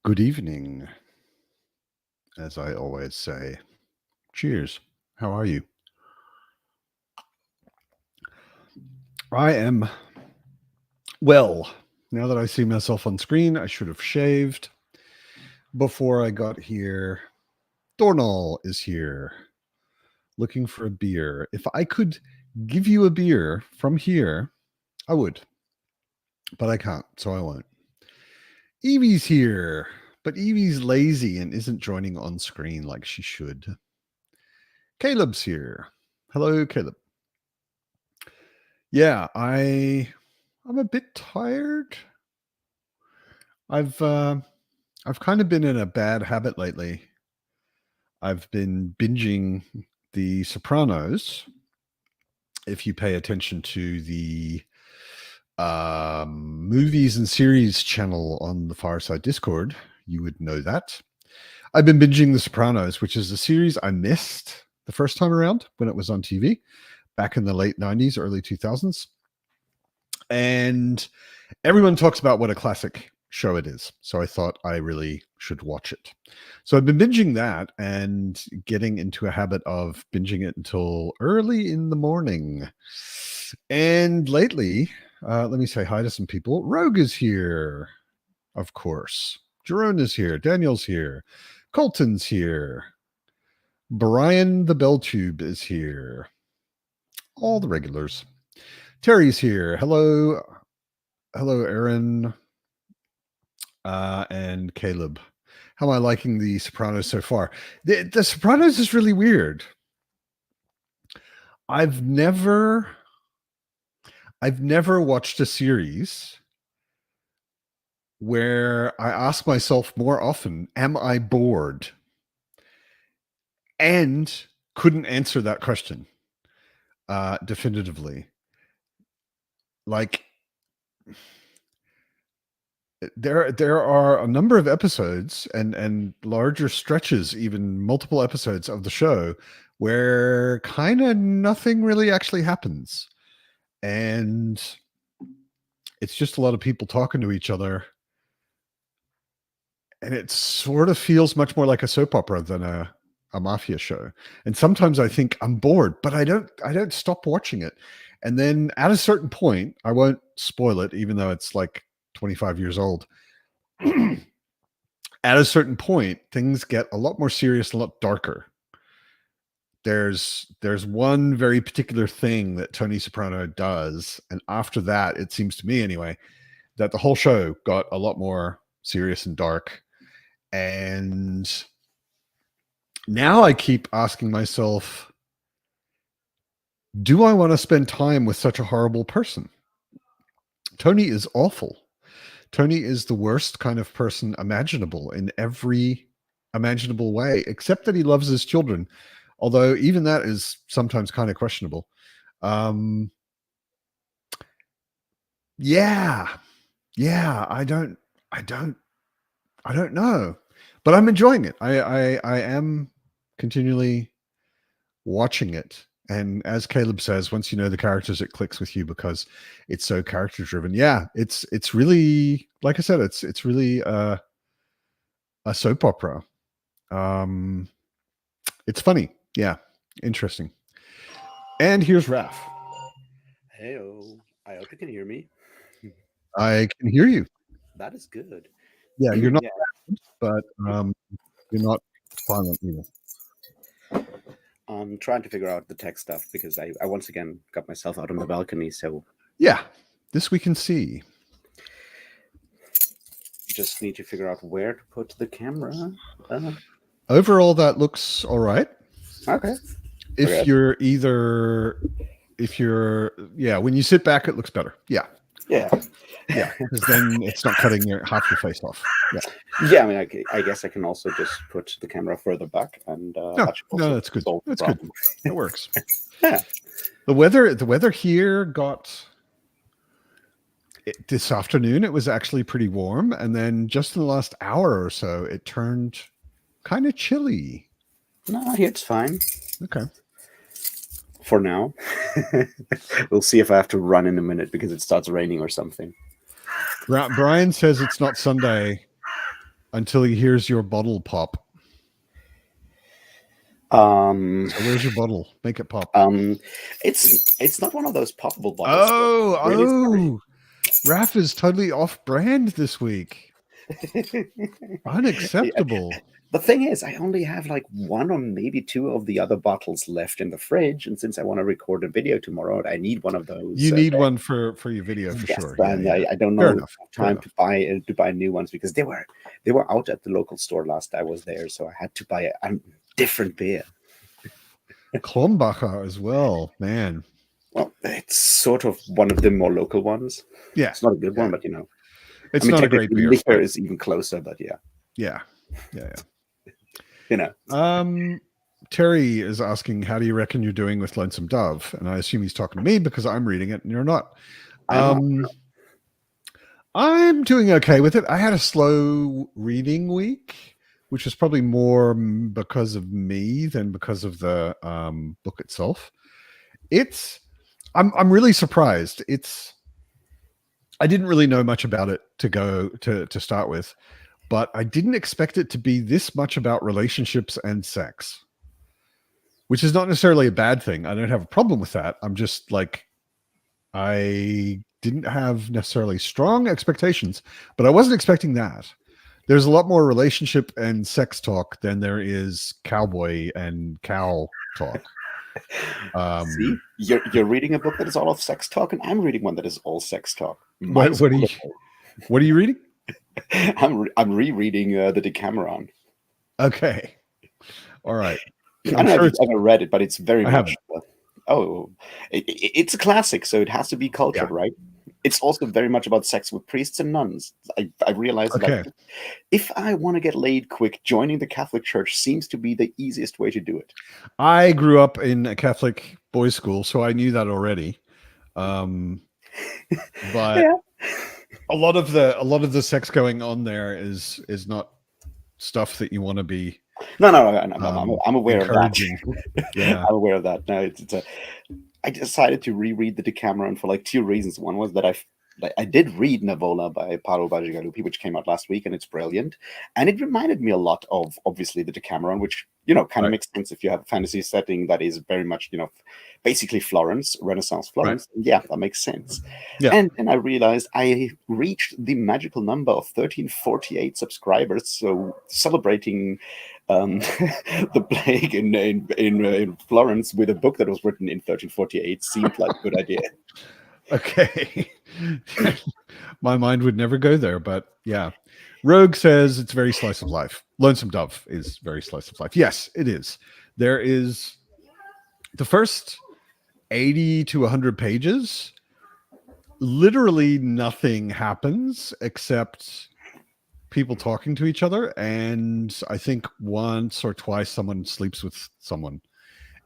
Good evening, as I always say. Cheers. How are you? I am well. Now that I see myself on screen, I should have shaved before I got here. Dornall is here, looking for a beer. If I could give you a beer from here, I would, but I can't, so I won't. Evie's here, but Evie's lazy and isn't joining on screen like she should. Caleb's here. Hello, Caleb. Yeah, I'm a bit tired. I've kind of been in a bad habit lately. I've been binging the Sopranos. If you pay attention to the movies and series channel on the Fireside Discord, you would know that. I've been binging the Sopranos, which is a series I missed the first time around when it was on TV back in the late 90s, early 2000s. And everyone talks about what a classic show it is. So I thought I really should watch it. So I've been binging that and getting into a habit of binging it until early in the morning. And lately, let me say hi to some people. Rogue is here, of course. Jerome is here. Daniel's here. Colton's here. Brian the Belltube is here. All the regulars. Terry's here. Hello. Hello, Aaron. And Caleb. How am I liking the Sopranos so far? The Sopranos is really weird. I've never watched a series where I ask myself more often, am I bored? And couldn't answer that question definitively. Like, there are a number of episodes and larger stretches, even multiple episodes of the show, where kind of nothing really actually happens. And it's just a lot of people talking to each other. And it sort of feels much more like a soap opera than a mafia show. And sometimes I think I'm bored, but I don't stop watching it. And then at a certain point, I won't spoil it, even though it's like 25 years old. At a certain point, things get a lot more serious, a lot darker. There's one very particular thing that Tony Soprano does, and after that, it seems to me anyway, that the whole show got a lot more serious and dark. And now I keep asking myself, do I want to spend time with such a horrible person? Tony is awful. Tony is the worst kind of person imaginable in every imaginable way, except that he loves his children. Although even that is sometimes kind of questionable. Yeah, I don't know, but I'm enjoying it. I am continually watching it. And as Caleb says, once you know the characters, it clicks with you because it's so character driven. Yeah, it's really, like I said, it's really a soap opera. It's funny. Yeah, interesting. And here's Raph. Heyo, I hope you can hear me. I can hear you. That is good. Yeah, you're not, but you're not silent either. I'm trying to figure out the tech stuff because I once again got myself out on the balcony. So yeah, this we can see. Just need to figure out where to put the camera. Overall, that looks all right. Okay. If you're when you sit back, it looks better. Yeah, because then it's not cutting half your face off. Yeah. I mean, I guess I can also just put the camera further back and no, that's good. That's good. It works. Yeah. The weather here got this afternoon. It was actually pretty warm, and then just in the last hour or so, it turned kind of chilly. No, here it's fine. Okay. For now. We'll see if I have to run in a minute because it starts raining or something. Brian says it's not Sunday until he hears your bottle pop. Um, So where's your bottle? Make it pop. it's not one of those poppable bottles. Really Oh, Raph is totally off brand this week. Yeah. Unacceptable. The thing is, I only have like one or maybe two of the other bottles left in the fridge, and since I want to record a video tomorrow, I need one of those. You need one for your video for Yes, sure. Yeah, and yeah. I don't Fair know enough. Fair time enough. to buy new ones because they were out at the local store last I was there, so I had to buy a different beer. Klombacher as well, man. Well, it's sort of one of the more local ones. Yeah, It's not a good yeah. one, but you know, It's I mean, not a great technically, beer. liquor but is even closer, but yeah, yeah, yeah, you know. yeah. Terry is asking, how do you reckon you're doing with Lonesome Dove? And I assume he's talking to me because I'm reading it and you're not. I'm not. I'm doing okay with it. I had a slow reading week, which was probably more because of me than because of the book itself. I'm really surprised. I didn't really know much about it to start with, but I didn't expect it to be this much about relationships and sex, which is not necessarily a bad thing. I don't have a problem with that. I'm just like, I didn't have necessarily strong expectations, but I wasn't expecting that. There's a lot more relationship and sex talk than there is cowboy and cow talk. See, you're reading a book that is all of sex talk, and I'm reading one that is all sex talk. What are you reading? I'm rereading the Decameron. Okay, all right. I don't know if you've ever read it, but it's very I much. haven't. It's a classic, so it has to be cultured, Yeah. right? It's also very much about sex with priests and nuns. I realized Okay. that if I want to get laid quick, joining the Catholic Church seems to be the easiest way to do it. I grew up in a Catholic boys' school, so I knew that already. But Yeah. a lot of the sex going on there is not stuff that you want to be. No. I'm aware of encouraging. that. Yeah. I'm aware of that. No, I decided to reread the Decameron for like two reasons. One was that I did read Navola by Paolo Bacigalupi, which came out last week, and it's brilliant. And it reminded me a lot of, obviously, the Decameron, which, kind of Right. makes sense if you have a fantasy setting that is very much, basically Florence, Renaissance Florence. Right. Yeah, that makes sense. Yeah. And then I realized I reached the magical number of 1348 subscribers. So celebrating the plague in Florence with a book that was written in 1348 seemed like a good idea. Okay. My mind would never go there, but yeah. Rogue says it's very slice of life. Lonesome Dove is very slice of life. Yes, it is. There is the first 80 to 100 pages. Literally nothing happens except people talking to each other. And I think once or twice someone sleeps with someone.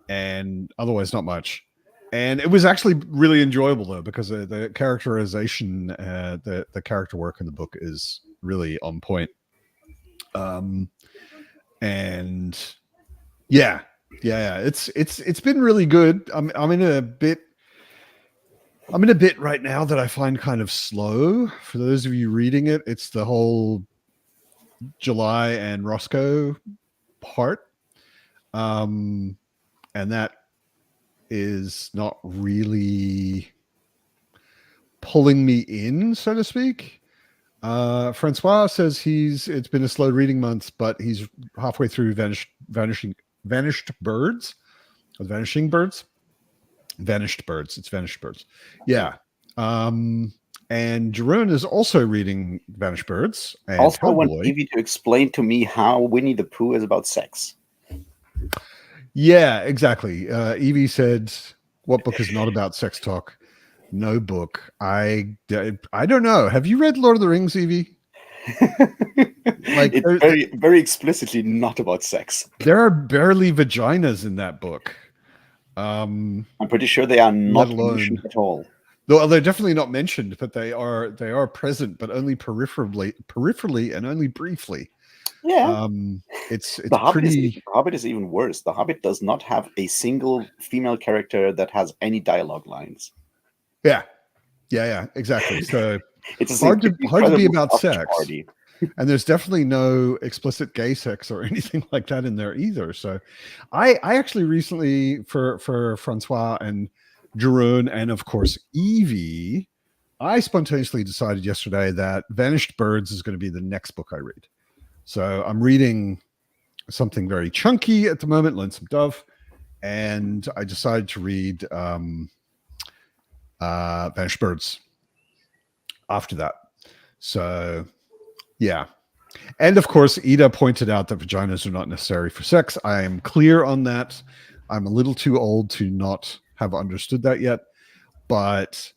And otherwise, not much. And it was actually really enjoyable though, because the characterization, the character work in the book is really on point. And yeah, it's been really good. I'm in a bit right now that I find kind of slow. For those of you reading it, it's the whole July and Roscoe part, and that is not really pulling me in, so to speak. Francois says it's been a slow reading month, but he's halfway through Vanished Birds. It's Vanished Birds. Yeah. And Jeroen is also reading Vanished Birds. And also, I Hellboy. want Evie to explain to me how Winnie the Pooh is about sex. Yeah, exactly. Evie said, "What book is not about sex talk?" No book. I don't know. Have you read Lord of the Rings, Evie? It's very, very explicitly not about sex. There are barely vaginas in that book. I'm pretty sure they are not mentioned at all. Though they're definitely not mentioned, but they are present, but only peripherally, and only briefly. Yeah. It's The pretty. Hobbit is even worse. The Hobbit does not have a single female character that has any dialogue lines. Yeah, exactly. So it's hard to be about sex. Party. And there's definitely no explicit gay sex or anything like that in there either. So I actually recently, for Francois and Jeroen and of course Evie, I spontaneously decided yesterday that Vanished Birds is going to be the next book I read. So I'm reading something very chunky at the moment, Lonesome Dove, and I decided to read Vanished Birds after that. So yeah. And of course, Ida pointed out that vaginas are not necessary for sex. I am clear on that. I'm a little too old to not have understood that yet. But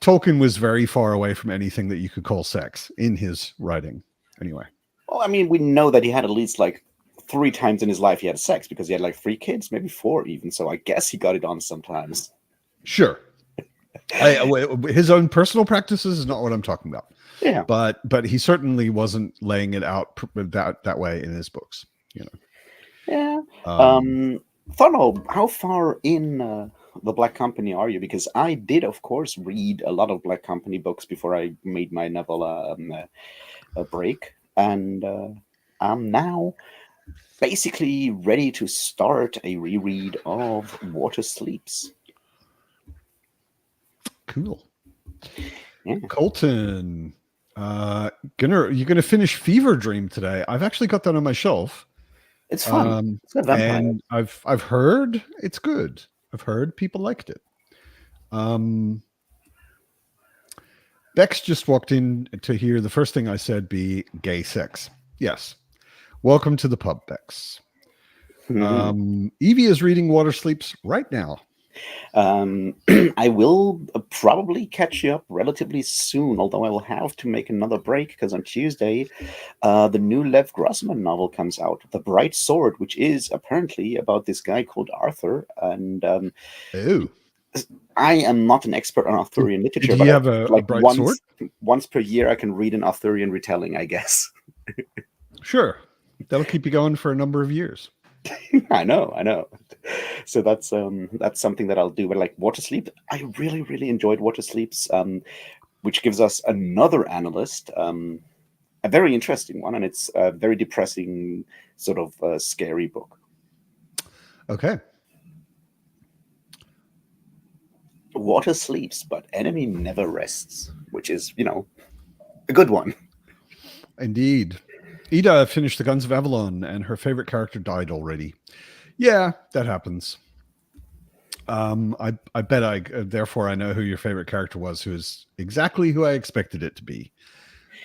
Tolkien was very far away from anything that you could call sex in his writing. Anyway. Well, I mean, we know that he had at least like 3 times in his life he had sex because he had like 3 kids, maybe 4 even. So I guess he got it on sometimes. Sure. His own personal practices is not what I'm talking about. Yeah, but he certainly wasn't laying it out that way in his books, you know. yeah. Thorno, how far in the Black Company are you? Because I did, of course, read a lot of Black Company books before I made my novella a break, and I'm now basically ready to start a reread of Water Sleeps. Cool. Yeah. Colton, you're gonna finish Fever Dream today. I've actually got that on my shelf. It's fun. It's a vampire. And I've heard it's good. I've heard people liked it. Bex just walked in to hear the first thing I said be gay sex. Yes. Welcome to the pub, Bex. Evie is reading Water Sleeps right now. I will probably catch you up relatively soon, although I will have to make another break because on Tuesday, the new Lev Grossman novel comes out, The Bright Sword, which is apparently about this guy called Arthur. And I am not an expert on Arthurian literature, but you have a bright sword? Once per year, I can read an Arthurian retelling, I guess. Sure. That'll keep you going for a number of years. I know. So that's something that I'll do. But like Water Sleep, I really, really enjoyed Water Sleeps, which gives us another analyst, a very interesting one, and it's a very depressing, sort of scary book. Okay. Water sleeps, but enemy never rests, which is, a good one. Indeed. Ida finished The Guns of Avalon, and her favorite character died already. Yeah, that happens. I bet therefore I know who your favorite character was, who is exactly who I expected it to be.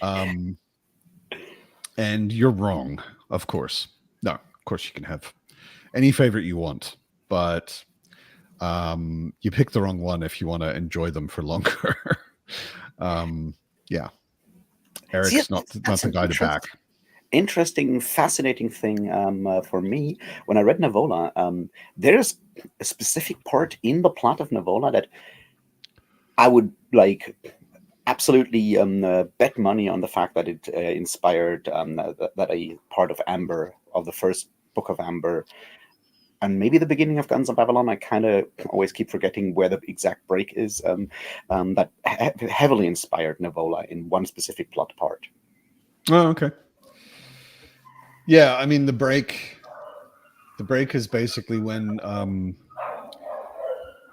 And you're wrong, of course. No, of course you can have any favorite you want, but you pick the wrong one if you want to enjoy them for longer. Yeah. Eric's not the guy to back. Interesting, fascinating thing for me when I read Navola. There's a specific part in the plot of Navola that I would absolutely bet money on the fact that it inspired that a part of Amber, of the first book of Amber, and maybe the beginning of Guns of Avalon. I kind of always keep forgetting where the exact break is. That heavily inspired Navola in one specific plot part. Oh, okay. Yeah, I mean the break is basically when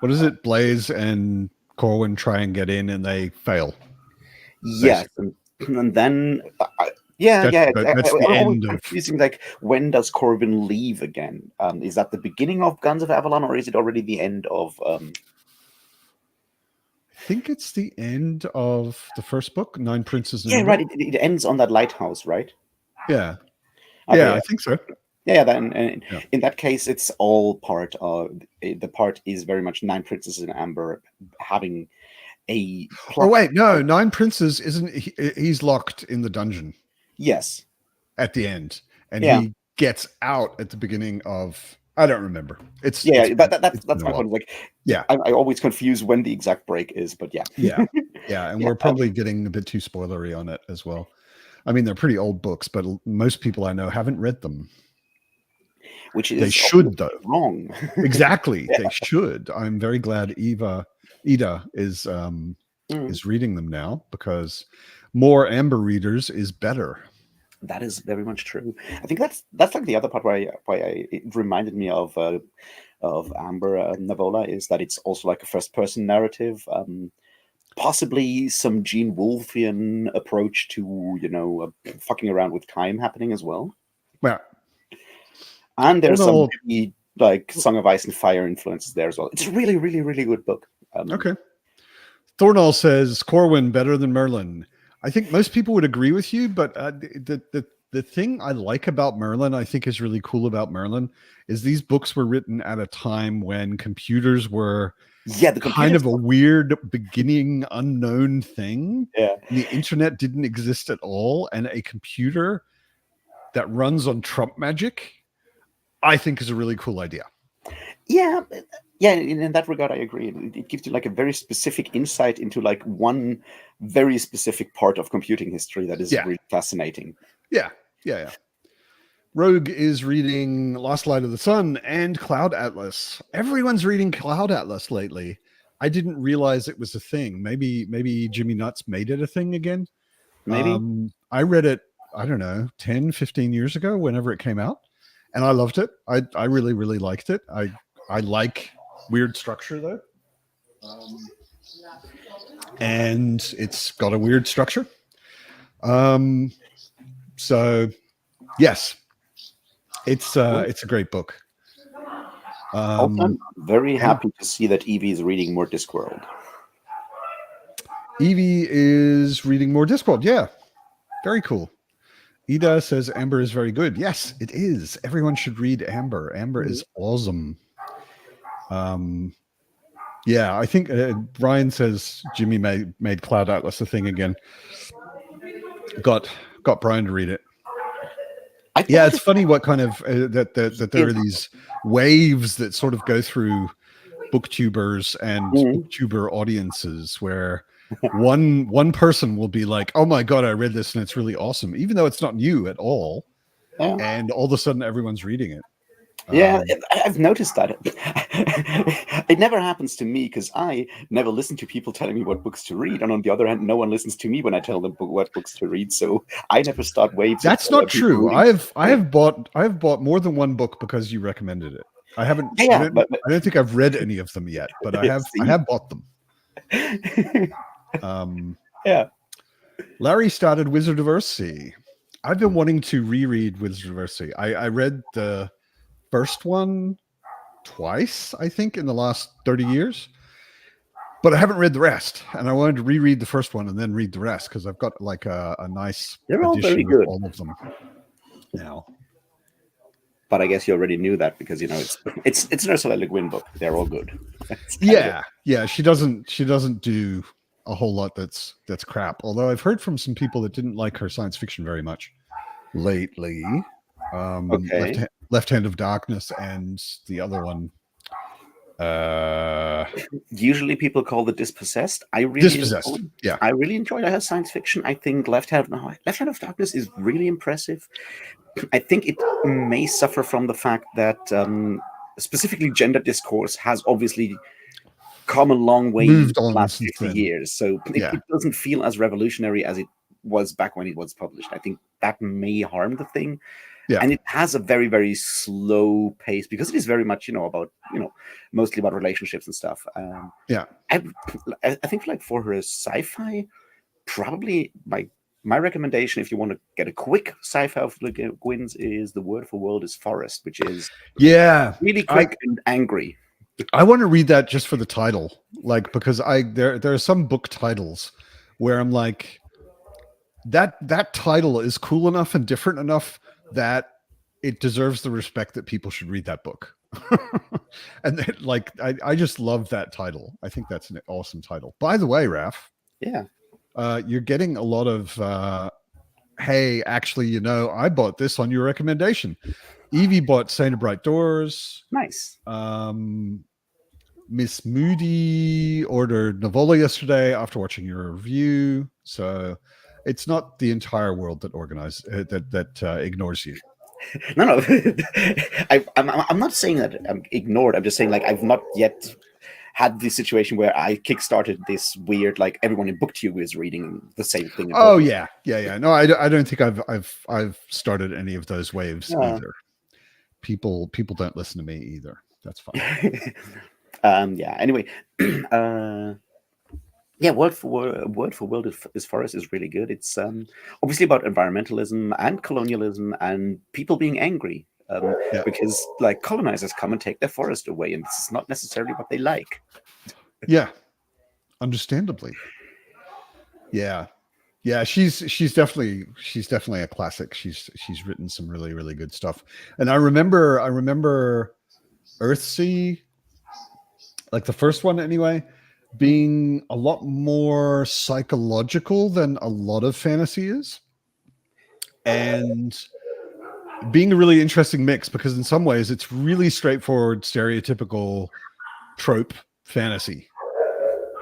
what is it? Blaze and Corwin try and get in and they fail. Yes, and then that's the end of confusing. Like, when does Corwin leave again? Is that the beginning of Guns of Avalon, or is it already the end of? I think it's the end of the first book, Nine Princes. Yeah, right. It ends on that lighthouse, right? Yeah. Okay, yeah, I think so. Yeah, then in that case, it's all part of the part is very much Nine Princes in Amber having a plot. Oh wait, no, Nine Princes isn't. He's locked in the dungeon. Yes. At the end, and he gets out at the beginning of. I don't remember. That's my point. Like, yeah, I always confuse when the exact break is, but yeah, and we're probably getting a bit too spoilery on it as well. I mean, they're pretty old books, but most people I know haven't read them. Which is they should though. Wrong. Exactly, they should. I'm very glad Ida is reading them now, because more Amber readers is better. That is very much true. I think that's like the other part why it reminded me of Amber Navola, is that it's also like a first person narrative. Possibly some Gene Wolfian approach to fucking around with time happening as well. Well, And there's some Thornall, really, like Song of Ice and Fire influences there as well. It's a really, really, really good book. okay. Thornall says Corwin better than Merlin. I think most people would agree with you, but the thing I like about Merlin, I think is really cool about Merlin, is these books were written at a time when computers were the kind of a weird beginning unknown thing. Yeah. The internet didn't exist at all, and a computer that runs on Trump magic, I think, is a really cool idea. Yeah, in that regard I agree. It gives you like a very specific insight into like one very specific part of computing history that is really fascinating. Yeah. Rogue is reading Lost Light of the Sun and Cloud Atlas. Everyone's reading Cloud Atlas lately. I didn't realize it was a thing. Maybe Jimmy Nuts made it a thing again. Maybe. I read it, I don't know, 10, 15 years ago, whenever it came out. And I loved it. I really, really liked it. I like weird structure, though. And it's got a weird structure. So, yes. It's a great book. I'm very happy to see that Evie is reading more Discworld. Evie is reading more Discworld. Yeah, very cool. Ida says Amber is very good. Yes, it is. Everyone should read Amber. Amber is awesome. Yeah, I think Brian says Jimmy made Cloud Atlas a thing again. Got Brian to read it. Yeah, it's funny what kind of that there are these waves that sort of go through booktubers and booktuber audiences where one person will be like, "Oh my god, I read this and it's really awesome," even though it's not new at all, and all of a sudden everyone's reading it. Yeah, I've noticed that. It never happens to me because I never listen to people telling me what books to read, and on the other hand, no one listens to me when I tell them what books to read. So I never start waves. That's not true. I have bought more than one book because you recommended it. I haven't. I don't think I've read any of them yet, but I have bought them. Yeah. Larry started Wizard of Earthsea. I've been wanting to reread Wizard of Earthsea. I read the first one twice, I think, in the last 30 years. But I haven't read the rest. And I wanted to reread the first one and then read the rest because I've got like a nice They're all edition very good. of all of them now. But I guess you already knew that because it's an Ursula Le Guin book. They're all good. Yeah. She doesn't do a whole lot that's crap. Although I've heard from some people that didn't like her science fiction very much lately. Left Hand of Darkness and the other one. Usually people call it Dispossessed. I really enjoyed her science fiction. I think Left Hand of Darkness is really impressive. I think it may suffer from the fact that specifically gender discourse has obviously come a long way in the last 50 years. So it doesn't feel as revolutionary as it was back when it was published. I think that may harm the thing. Yeah. And it has a very, very slow pace because it is very much, about, mostly about relationships and stuff. I think for her sci-fi, probably my recommendation, if you want to get a quick sci-fi of Le Guin's, is The Word for World is Forest, which is really quick and angry. I want to read that just for the title, because there are some book titles where I'm like, that title is cool enough and different enough that it deserves the respect that people should read that book. And then, I just love that title. I think that's an awesome title. By the way, Raf, you're getting a lot of hey, actually, I bought this on your recommendation. Evie bought Saint of Bright Doors. Nice. Miss Moody ordered Navola yesterday after watching your review. So it's not the entire world that ignores you. No. I'm not saying that I'm ignored. I'm just saying I've not yet had this situation where I kickstarted this weird, like everyone in booktube is reading the same thing. In Oh book. yeah. No, I don't think I've started any of those waves Uh, either. People don't listen to me either. That's fine. yeah. Anyway, yeah, word for world is forest is really good. It's obviously about environmentalism and colonialism and people being angry Yeah. because like colonizers come and take their forest away, and this is not necessarily what they like. Yeah. Understandably. Yeah. Yeah, she's definitely a classic. She's written some really, really good stuff. And I remember Earthsea, like the first one anyway, being a lot more psychological than a lot of fantasy is. And being a really interesting mix, because in some ways it's really straightforward, stereotypical trope fantasy,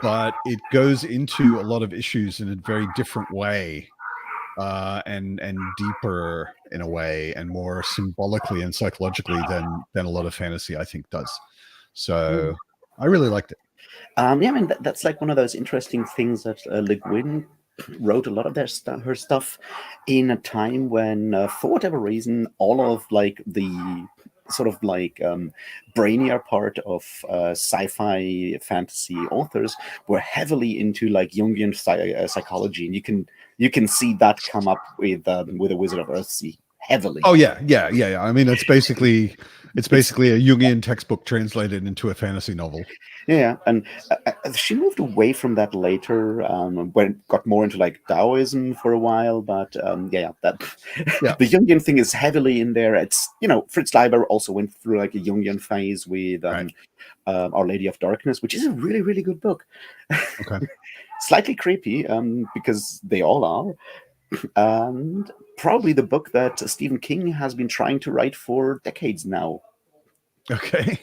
but it goes into a lot of issues in a very different way, and deeper in a way, and more symbolically and psychologically than a lot of fantasy I think does. So I really liked it. Yeah, I mean that's like one of those interesting things that Le Guin wrote a lot of her stuff in a time when, for whatever reason, all of like the sort of like brainier part of sci-fi fantasy authors were heavily into like Jungian psychology, and you can see that come up with a Wizard of Earthsea heavily. Oh yeah. I mean, it's basically a Jungian textbook translated into a fantasy novel. Yeah, and she moved away from that later, when it got more into like Taoism for a while. But yeah, that Yeah. the Jungian thing is heavily in there. It's, you know, Fritz Leiber also went through like a Jungian phase with Right. Our Lady of Darkness, which is a really, really good book. Okay. Slightly creepy, because they all are, and probably the book that Stephen King has been trying to write for decades now. Okay.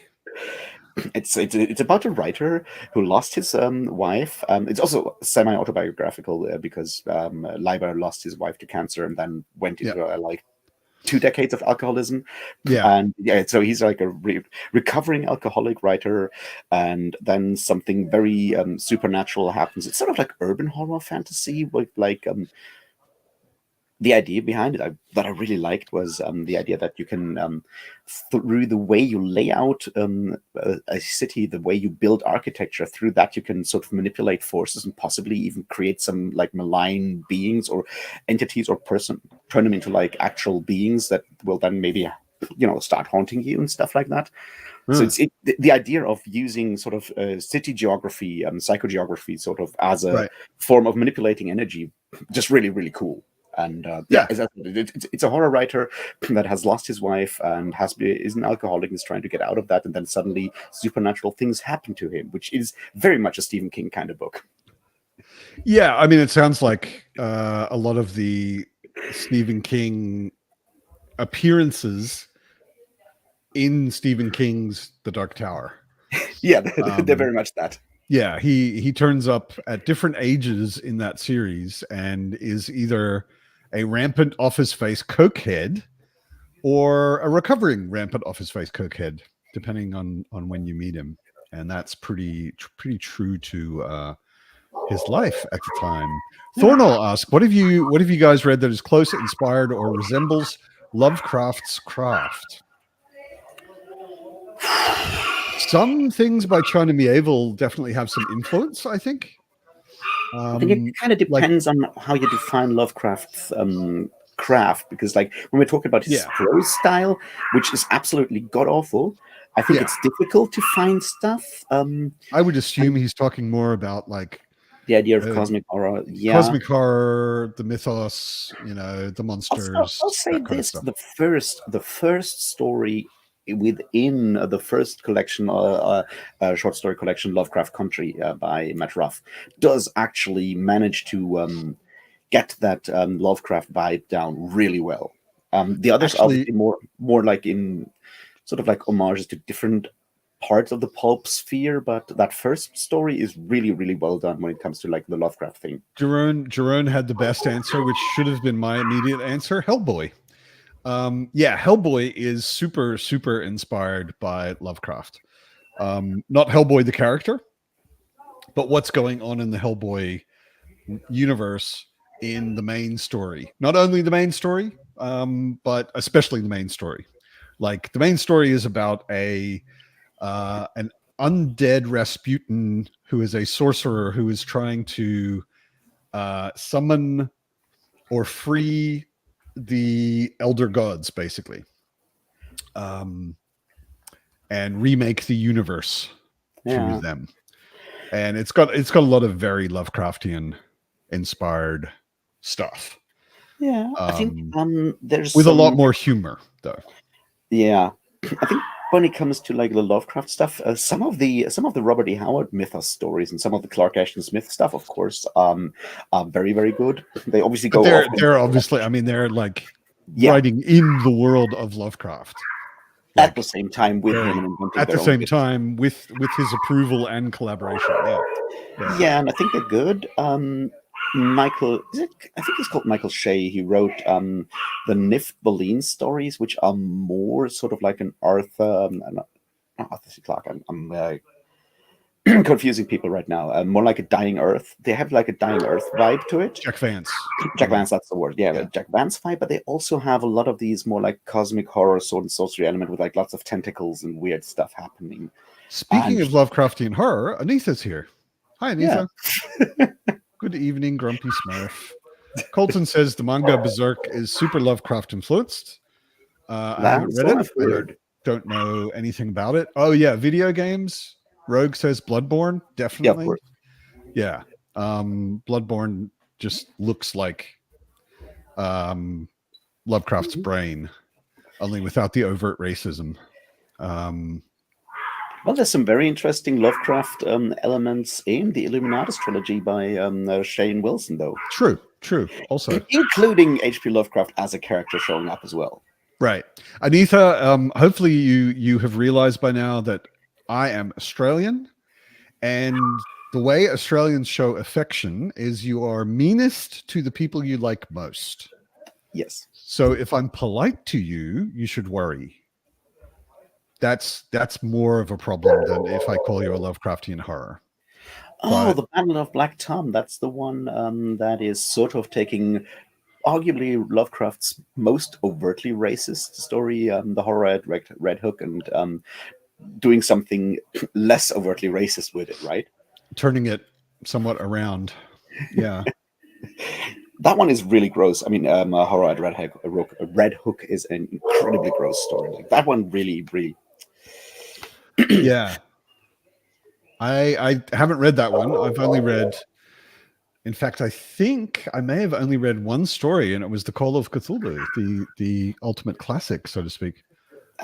It's about a writer who lost his wife. It's also semi-autobiographical, because Leiber lost his wife to cancer and then went into like 2 decades of alcoholism. Yeah. And yeah, so he's like a recovering alcoholic writer, and then something very supernatural happens. It's sort of like urban horror fantasy with like the idea behind it that I really liked was the idea that you can, through the way you lay out a city, the way you build architecture, through that you can sort of manipulate forces and possibly even create some like malign beings or entities or turn them into like actual beings that will then maybe, you know, start haunting you and stuff like that. So it's the idea of using sort of city geography and psychogeography sort of as a form of manipulating energy, just really, really cool. And it's a horror writer that has lost his wife and is an alcoholic and is trying to get out of that, and then suddenly supernatural things happen to him, which is very much a Stephen King kind of book. Yeah, I mean, it sounds like a lot of the Stephen King appearances in Stephen King's The Dark Tower. Yeah, they're very much that. Yeah, he turns up at different ages in that series and is either a rampant off his face cokehead or a recovering rampant off his face cokehead, depending on when you meet him. And that's pretty true to his life at the time. Thornall asks, what have you guys read that is close, inspired, or resembles Lovecraft's craft? Some things by China Mieville definitely have some influence, I think. I think it kind of depends on how you define Lovecraft's craft, because like when we're talking about his prose style, which is absolutely god awful, I think it's difficult to find stuff. I would assume he's talking more about like the idea of cosmic horror. Yeah, cosmic horror, the mythos, you know, the monsters. I'll say this: the first story within the first collection, short story collection, Lovecraft Country, by Matt Ruff, does actually manage to get that Lovecraft vibe down really well. The others are more like in sort of like homages to different parts of the pulp sphere, but that first story is really, really well done when it comes to like the Lovecraft thing. Jerome had the best answer, which should have been my immediate answer: Hellboy. Hellboy is super inspired by Lovecraft. Not Hellboy the character, but what's going on in the Hellboy universe in the main story. Not only the main story, but especially the main story. Like the main story is about an undead Rasputin who is a sorcerer who is trying to summon or free the elder gods, basically, and remake the universe through them. And it's got a lot of very Lovecraftian inspired stuff. Yeah, I think there's with a lot more humor, though. Yeah, I think when it comes to like the Lovecraft stuff, some of the Robert E. Howard mythos stories and some of the Clark Ashton Smith stuff, of course, are very, very good. They obviously go. They're obviously, I mean, they're like writing in the world of Lovecraft. At the same time with him, at the same time with his approval and collaboration. Yeah, and I think they're good. Michael, I think he's called Michael Shea. He wrote the Nift Boleyn stories, which are more sort of like an Arthur, not Arthur C. Clarke. I'm confusing people right now. More like a Dying Earth. They have like a Dying Earth vibe to it. Jack Vance. Jack Vance, that's the word. Yeah, like Jack Vance vibe. But they also have a lot of these more like cosmic horror, sword and sorcery element with like lots of tentacles and weird stuff happening. Speaking of Lovecraftian horror, Anita's here. Hi, Anita. Yeah. Good evening, Grumpy Smurf. Colton says the manga Berserk is super Lovecraft influenced. I haven't read it. I don't know anything about it. Oh, yeah, video games. Rogue says Bloodborne, definitely. Yeah. Bloodborne just looks like Lovecraft's brain, only without the overt racism. Well, there's some very interesting Lovecraft elements in the Illuminatus trilogy by Shane Wilson, though. True. Also, including H.P. Lovecraft as a character showing up as well. Right, Anita. Hopefully, you have realized by now that I am Australian, and the way Australians show affection is you are meanest to the people you like most. Yes. So if I'm polite to you, you should worry. That's more of a problem than if I call you a Lovecraftian horror. Oh, the Battle of Black Tom. That's the one that is sort of taking arguably Lovecraft's most overtly racist story, the horror at Red Hook, and doing something less overtly racist with it, right? Turning it somewhat around. Yeah. That one is really gross. I mean, Horror at Red Hook is an incredibly gross story. Like that one really, really. Yeah. I haven't read that one. I've only read, in fact, I think I may have only read one story, and it was The Call of Cthulhu, the ultimate classic, so to speak.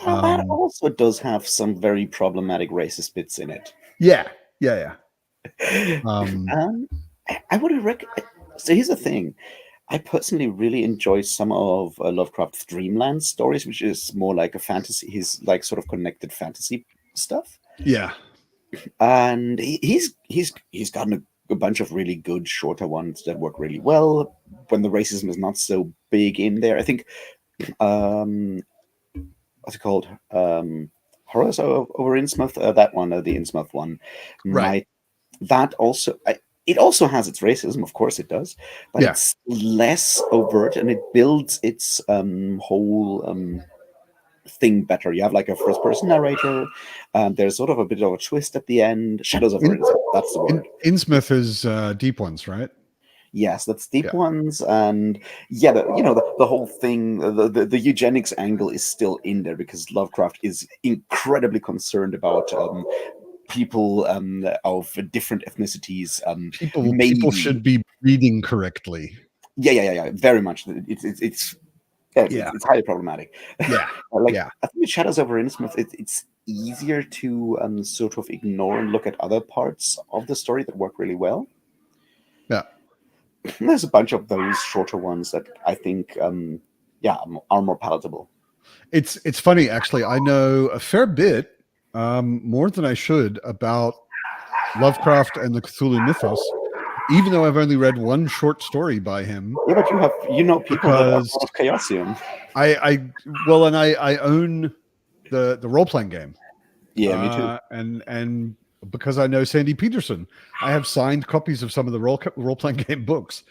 That also does have some very problematic racist bits in it. Yeah. I would recommend. So here's the thing. I personally really enjoy some of Lovecraft's Dreamland stories, which is more like a fantasy. His like sort of connected fantasy stuff. Yeah. And he's gotten a bunch of really good shorter ones that work really well when the racism is not so big in there. I think what's it called? Horrors over Innsmouth. That one, the Innsmouth one. Right. That also. It also has its racism, of course it does, but it's less overt and it builds its whole thing better. You have like a first-person narrator. There's sort of a bit of a twist at the end. Shadows of Innsmouth, that's the word. Innsmouth is Deep Ones, right? Yes, that's Deep Ones, and the whole thing, the eugenics angle is still in there because Lovecraft is incredibly concerned about people of different ethnicities. People should be breeding correctly. Yeah, very much. It's highly problematic. Yeah, I think with Shadows over Innsmouth, it's easier to sort of ignore and look at other parts of the story that work really well. Yeah, there's a bunch of those shorter ones that I think are more palatable. It's funny actually. I know a fair bit. More than I should about Lovecraft and the Cthulhu mythos, even though I've only read one short story by him. Yeah, but people that are Chaosium. I own the role playing game. Yeah, me too. And because I know Sandy Peterson, I have signed copies of some of the role playing game books.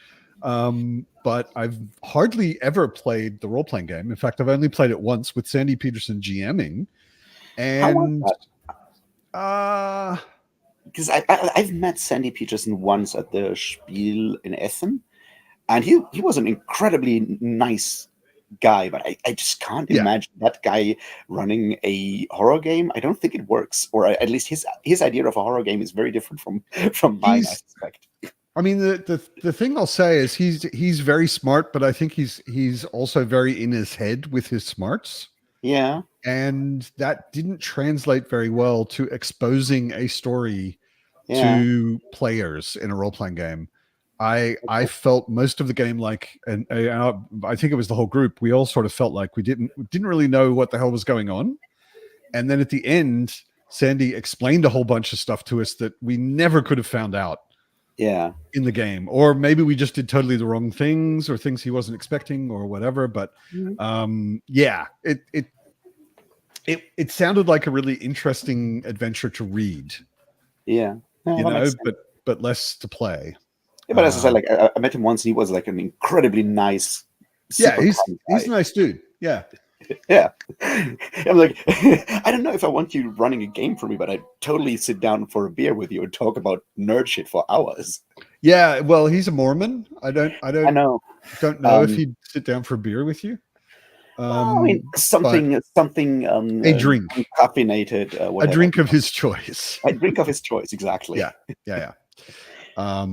But I've hardly ever played the role playing game. In fact, I've only played it once with Sandy Peterson GMing, How was and that? uh Because I've met Sandy Peterson once at the Spiel in Essen, and he was an incredibly nice guy, but I just can't yeah, imagine that guy running a horror game. I don't think it works, or at least his idea of a horror game is very different from mine, I he's. suspect. I mean, the thing I'll say is he's very smart, but I think he's also very in his head with his smarts. Yeah, And that didn't translate very well to exposing a story yeah. to players in a role-playing game. I felt most of the game like, and I think it was the whole group, we all sort of felt like we didn't really know what the hell was going on. And then at the end, Sandy explained a whole bunch of stuff to us that we never could have found out Yeah. in the game, or maybe we just did totally the wrong things or things he wasn't expecting or whatever. But yeah, it sounded like a really interesting adventure to read, Yeah. Yeah, you that makes know, sense. but less to play. Yeah, but as I said, like I met him once, and he was like an incredibly nice, Yeah, super kind he's guy. a nice dude. Yeah. Yeah. I'm like, I don't know if I want you running a game for me, but I'd totally sit down for a beer with you and talk about nerd shit for hours. Yeah, well, he's a Mormon. I don't I know. know if Um, he'd sit down for a beer with you. well, I mean, But something a drink. caffeinated, A whatever. drink of his choice. A drink of his choice, exactly. Yeah. Yeah, yeah.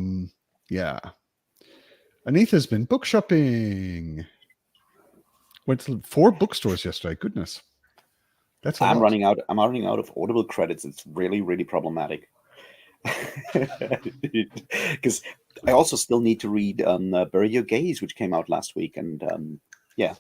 Yeah. Anita's been book shopping. Went to 4 bookstores yesterday. Goodness. That's a I'm lot. running out. I'm running out of Audible credits. It's really, really problematic. Because I also still need to read Bury Your Gaze, which came out last week, and yeah.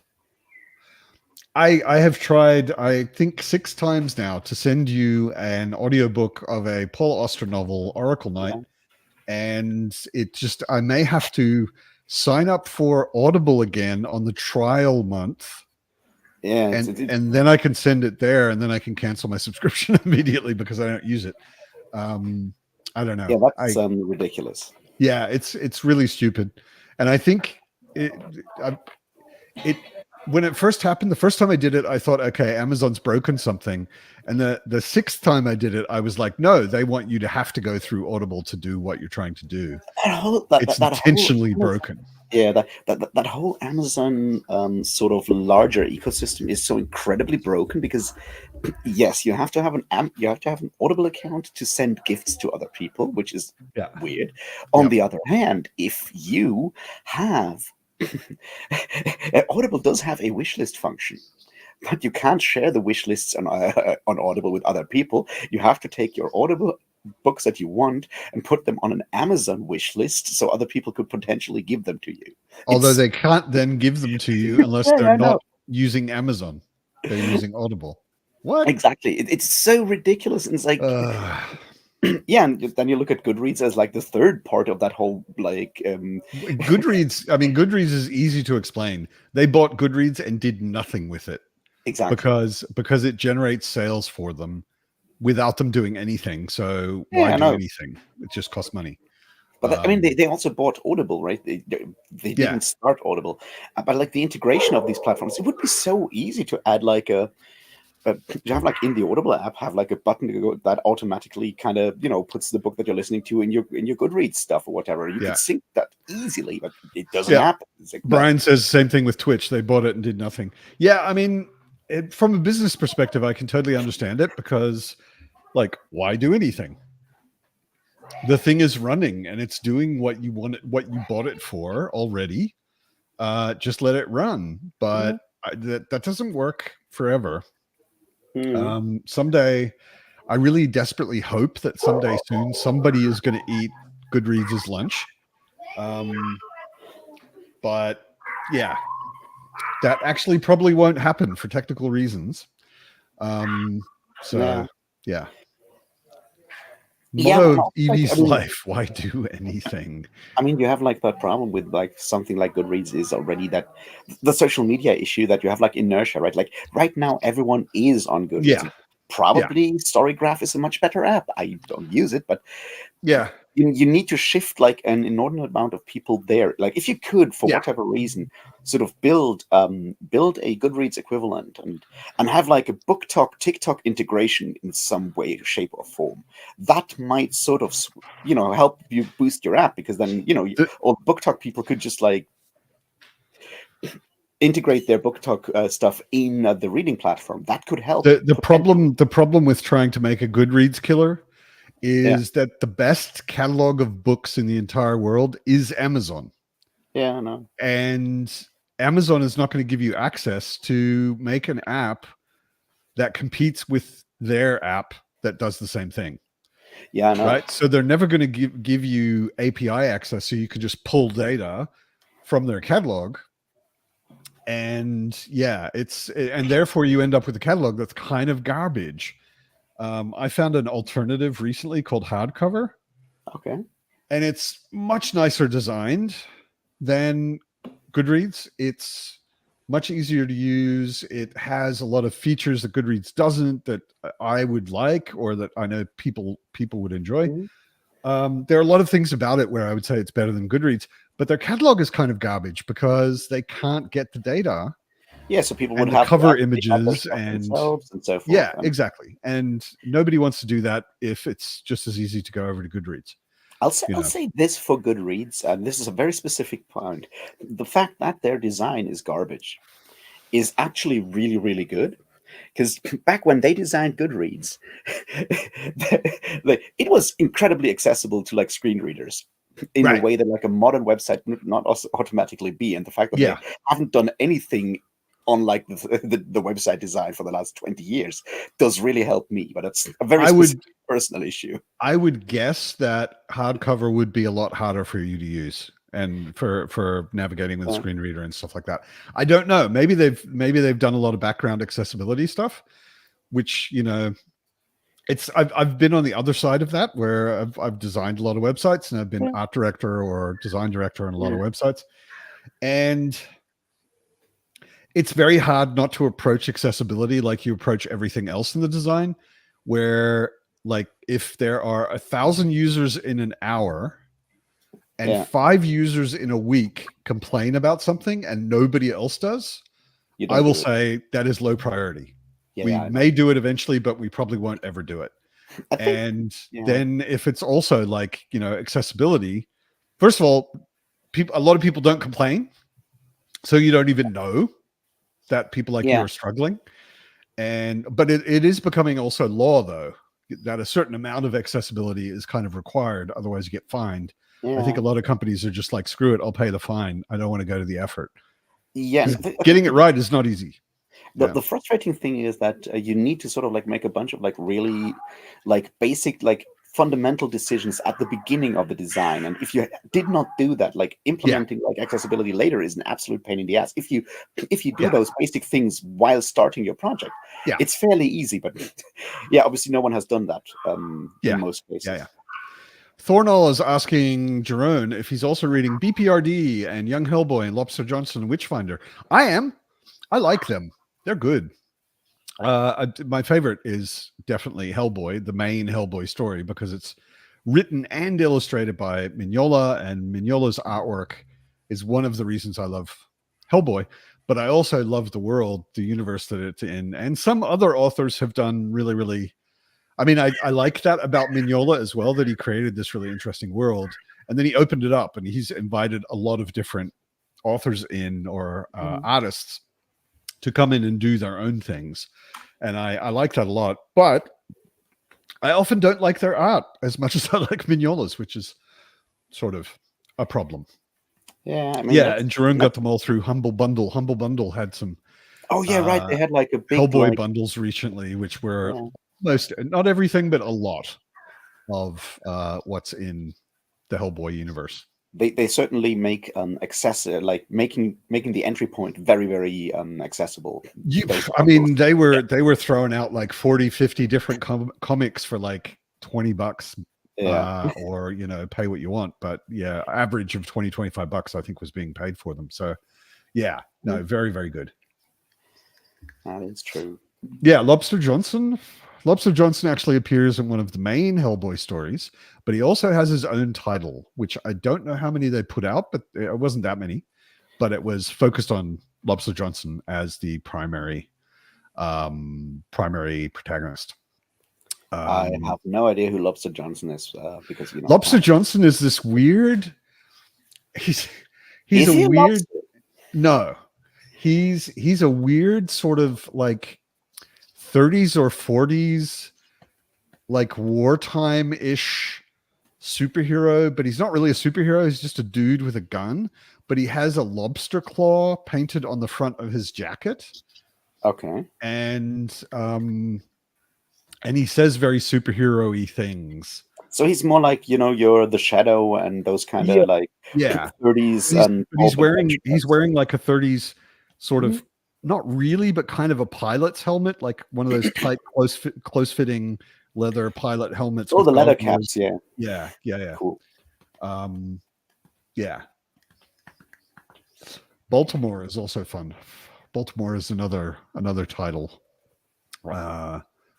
I have tried, I think 6 times now, to send you an audiobook of a Paul Auster novel, Oracle Night, Yeah. and it just, I may have to sign up for Audible again on the trial month, Yeah, and then I can send it there, and then I can cancel my subscription immediately because I don't use it. I don't know. yeah, that's ridiculous. Yeah, it's really stupid, and I think it when it first happened, the first time I did it, I thought, okay, Amazon's broken something, and the 6th time I did it, I was like, no, they want you to have to go through Audible to do what you're trying to do. It's intentionally broken. Yeah, that whole Amazon sort of larger ecosystem is so incredibly broken because yes, you have to have an Audible account to send gifts to other people, which is Yeah. weird. On Yep. the other hand, if you have Audible does have a wish list function, but you can't share the wish lists on Audible with other people. You have to take your Audible books that you want and put them on an Amazon wish list so other people could potentially give them to you. Although they can't then give them to you unless Yeah, they're I know. not using Amazon. They're using Audible. What? Exactly. It's so ridiculous. And it's like, yeah, and then you look at Goodreads as like the third part of that whole like Goodreads. I mean, Goodreads is easy to explain. They bought Goodreads and did nothing with it exactly. because it generates sales for them without them doing anything. So Yeah, why I do know. anything? It just costs money. But I mean, they also bought Audible, right? They Yeah. didn't start Audible, but like the integration of these platforms, it would be so easy to add like you have like in the Audible app have like a button that automatically kind of puts the book that you're listening to in your Goodreads stuff or whatever. You Yeah. can sync that easily, but it doesn't Yeah. happen. It's like, Brian says the same thing with Twitch. They bought it and did nothing. Yeah, I mean, from a business perspective, I can totally understand it because, like, why do anything? The thing is running and it's doing what you want, what you bought it for already. Just let it run. But that doesn't work forever. Someday, I really desperately hope that someday soon somebody is going to eat Goodreads' lunch. But yeah, that actually probably won't happen for technical reasons. So yeah. Motto of Evie's life: why do anything? I mean, you have like that problem with like something like Goodreads is already that the social media issue that you have like inertia, right? Like right now, everyone is on Goodreads. Yeah. probably Storygraph is a much better app. I don't use it, but Yeah. you need to shift like an inordinate amount of people there. Like if you could, for whatever reason, sort of build a Goodreads equivalent and have like a BookTok TikTok integration in some way, shape, or form, that might sort of help you boost your app, because then all BookTok people could just like integrate their BookTok stuff in the reading platform. That could help. The problem with trying to make a Goodreads killer is that the best catalog of books in the entire world is Amazon. Yeah, I know. And Amazon is not going to give you access to make an app that competes with their app that does the same thing. Yeah, I know. Right. So they're never going to give you API access so you can just pull data from their catalog. And and therefore you end up with a catalog that's kind of garbage. I found an alternative recently called Hardcover. Okay. And it's much nicer designed than Goodreads. It's much easier to use. It has a lot of features that Goodreads doesn't, that I would like, or that I know people would enjoy. Mm-hmm. There are a lot of things about it where I would say it's better than Goodreads, but their catalog is kind of garbage because they can't get the data. Yeah, so people would have cover images and so forth. Yeah, exactly. And nobody wants to do that if it's just as easy to go over to Goodreads. I'll say this for Goodreads, and this is a very specific point. The fact that their design is garbage is actually really, really good. Because back when they designed Goodreads, it was incredibly accessible to like screen readers in a way that like a modern website would not automatically be. And the fact that they haven't done anything on like the website design for the last 20 years does really help me. But it's a very specific personal issue. I would guess that hardcover would be a lot harder for you to use and for navigating with a screen reader and stuff like that. I don't know. Maybe they've done a lot of background accessibility stuff, which, I've been on the other side of that, where I've designed a lot of websites, and I've been art director or design director on a lot of websites. And it's very hard not to approach accessibility like you approach everything else in the design, where like if there are 1,000 users in an hour and 5 users in a week complain about something and nobody else does, I will say that is low priority. We may do it eventually, but we probably won't ever do it. Then if it's also like, accessibility, first of all, a lot of people don't complain, so you don't even know that people like you are struggling. But it is becoming also law, though, that a certain amount of accessibility is kind of required. Otherwise you get fined. I think a lot of companies are just like, screw it, I'll pay the fine. I don't want to go to the effort. Getting it right is not easy. The frustrating thing is that you need to sort of like make a bunch of like really like basic, like fundamental decisions at the beginning of the design. And if you did not do that, like implementing like accessibility later is an absolute pain in the ass. If you do those basic things while starting your project, it's fairly easy. But obviously no one has done that in most cases. Thornall is asking Jerome if he's also reading BPRD and Young Hellboy and Lobster Johnson and Witchfinder. I am. I like them. They're good. My favorite is definitely Hellboy, the main Hellboy story, because it's written and illustrated by Mignola, and Mignola's artwork is one of the reasons I love Hellboy. But I also love the world, the universe that it's in. And some other authors have done really, really... I mean, I like that about Mignola as well, that he created this really interesting world. And then he opened it up, and he's invited a lot of different authors in, or artists, to come in and do their own things. And I like that a lot. But I often don't like their art as much as I like Mignola's, which is sort of a problem. Yeah, I mean, and Jerome got them all through Humble Bundle. Humble Bundle had some... Oh, yeah, right. They had like a big... Hellboy bundles recently, which were... not everything, but a lot of what's in the Hellboy universe. They certainly make like making the entry point very, very accessible. I mean, they were throwing out like 40-50 different comics for like $20 or pay what you want, but average of $20-25 I think was being paid for them. So very, very good. That is true. Lobster Johnson, Lobster Johnson actually appears in one of the main Hellboy stories, but he also has his own title, which I don't know how many they put out, but it wasn't that many. But it was focused on Lobster Johnson as the primary protagonist. I have no idea who Lobster Johnson is because Lobster Johnson is this weird. He's is a he a weird. lobster? No, he's a weird sort of like 30s or 40s, like wartime ish superhero, but he's not really a superhero. He's just a dude with a gun, but he has a lobster claw painted on the front of his jacket. Okay. And he says very superhero-y things. So he's more like, you're the Shadow and those kind of like 30s and he's wearing like a 30s sort of, not really, but kind of a pilot's helmet, like one of those tight close fitting leather pilot helmets. Oh, with the leather goggles. caps, yeah. Yeah. Cool. Yeah. Baltimore is also fun. Baltimore is another title,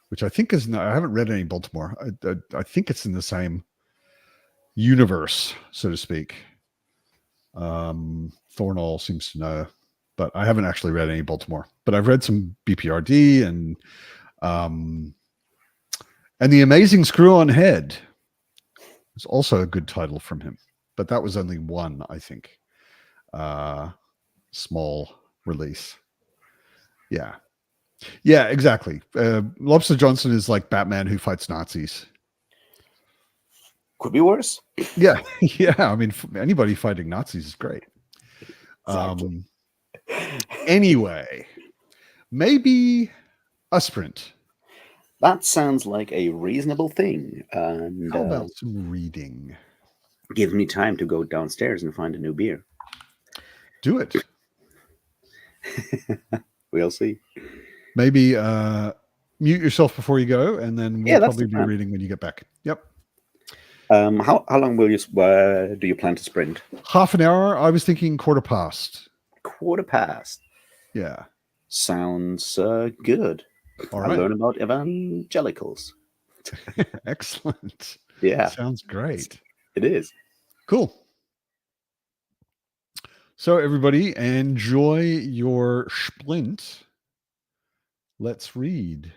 which I think is I haven't read any Baltimore. I think it's in the same universe, so to speak. Thornall seems to know, but I haven't actually read any Baltimore. But I've read some BPRD and The Amazing Screw on Head is also a good title from him, but that was only one, I think. Small release. Yeah, exactly. Lobster Johnson is like Batman who fights Nazis. Could be worse. Yeah. I mean, anybody fighting Nazis is great. Exactly. Anyway, maybe a sprint. That sounds like a reasonable thing. And How about some reading? give me time to go downstairs and find a new beer. Do it. We'll see. Maybe mute yourself before you go, and then we'll probably be reading when you get back. Yep. How long will do you plan to sprint? Half an hour. I was thinking quarter past. Quarter past. Yeah. Sounds good. All I right. learn about evangelicals. Excellent. Yeah. Sounds great. It is. Cool. So everybody, enjoy your splint. Let's read.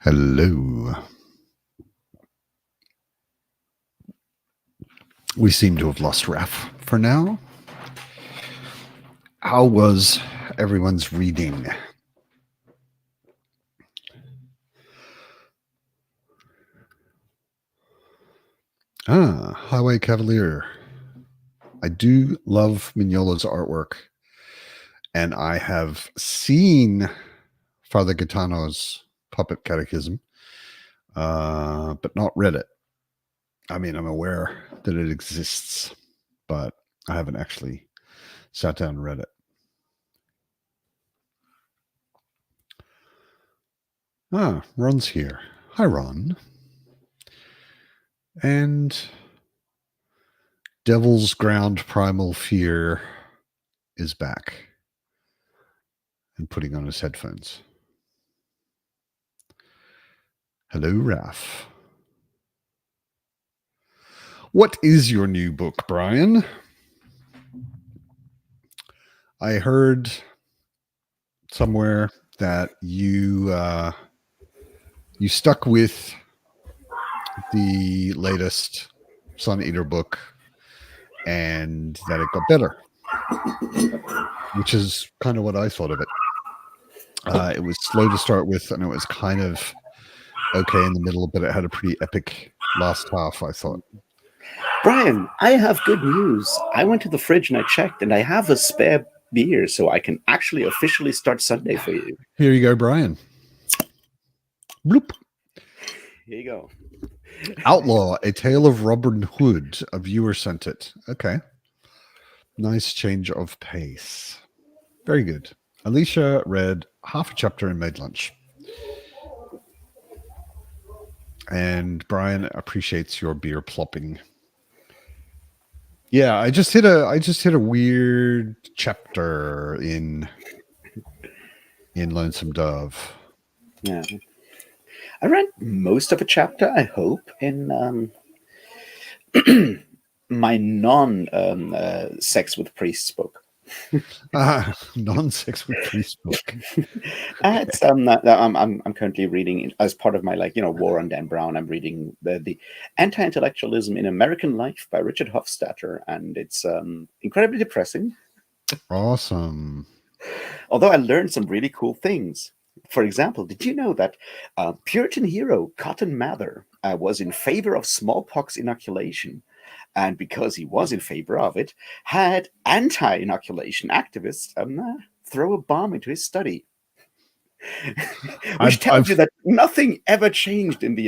Hello. We seem to have lost Raf for now. How was everyone's reading? Highway Cavalier. I do love Mignola's artwork, and I have seen Father Gaetano's Puppet Catechism, but not read it. I mean, I'm aware that it exists, but I haven't actually sat down and read it. Ron's here. Hi, Ron. And Devil's Ground Primal Fear is back and putting on his headphones. Hello, Raf. What is your new book, Brian? I heard somewhere that you stuck with the latest Sun Eater book and that it got better, which is kind of what I thought of it. It was slow to start with, and it was kind of okay in the middle, but it had a pretty epic last half, I thought. Brian, I have good news. I went to the fridge and I checked, and I have a spare beer, so I can actually officially start Sunday for you. Here you go, Brian. Bloop. Here you go. Outlaw, A Tale of Robin Hood. A viewer sent it. Okay. Nice change of pace. Very good. Alicia read half a chapter and made lunch. And Brian appreciates your beer plopping. Yeah, I just hit a weird chapter in Lonesome Dove. Yeah. I read most of a chapter, I hope, in my non-sex with priests book. Non-sex with priests book. It's I'm currently reading as part of my War on Dan Brown. I'm reading the Anti-Intellectualism in American Life by Richard Hofstadter, and it's incredibly depressing. Awesome. Although I learned some really cool things. For example, did you know that Puritan hero Cotton Mather was in favor of smallpox inoculation? And because he was in favor of it, had anti-inoculation activists throw a bomb into his study. Which tells you that nothing ever changed in the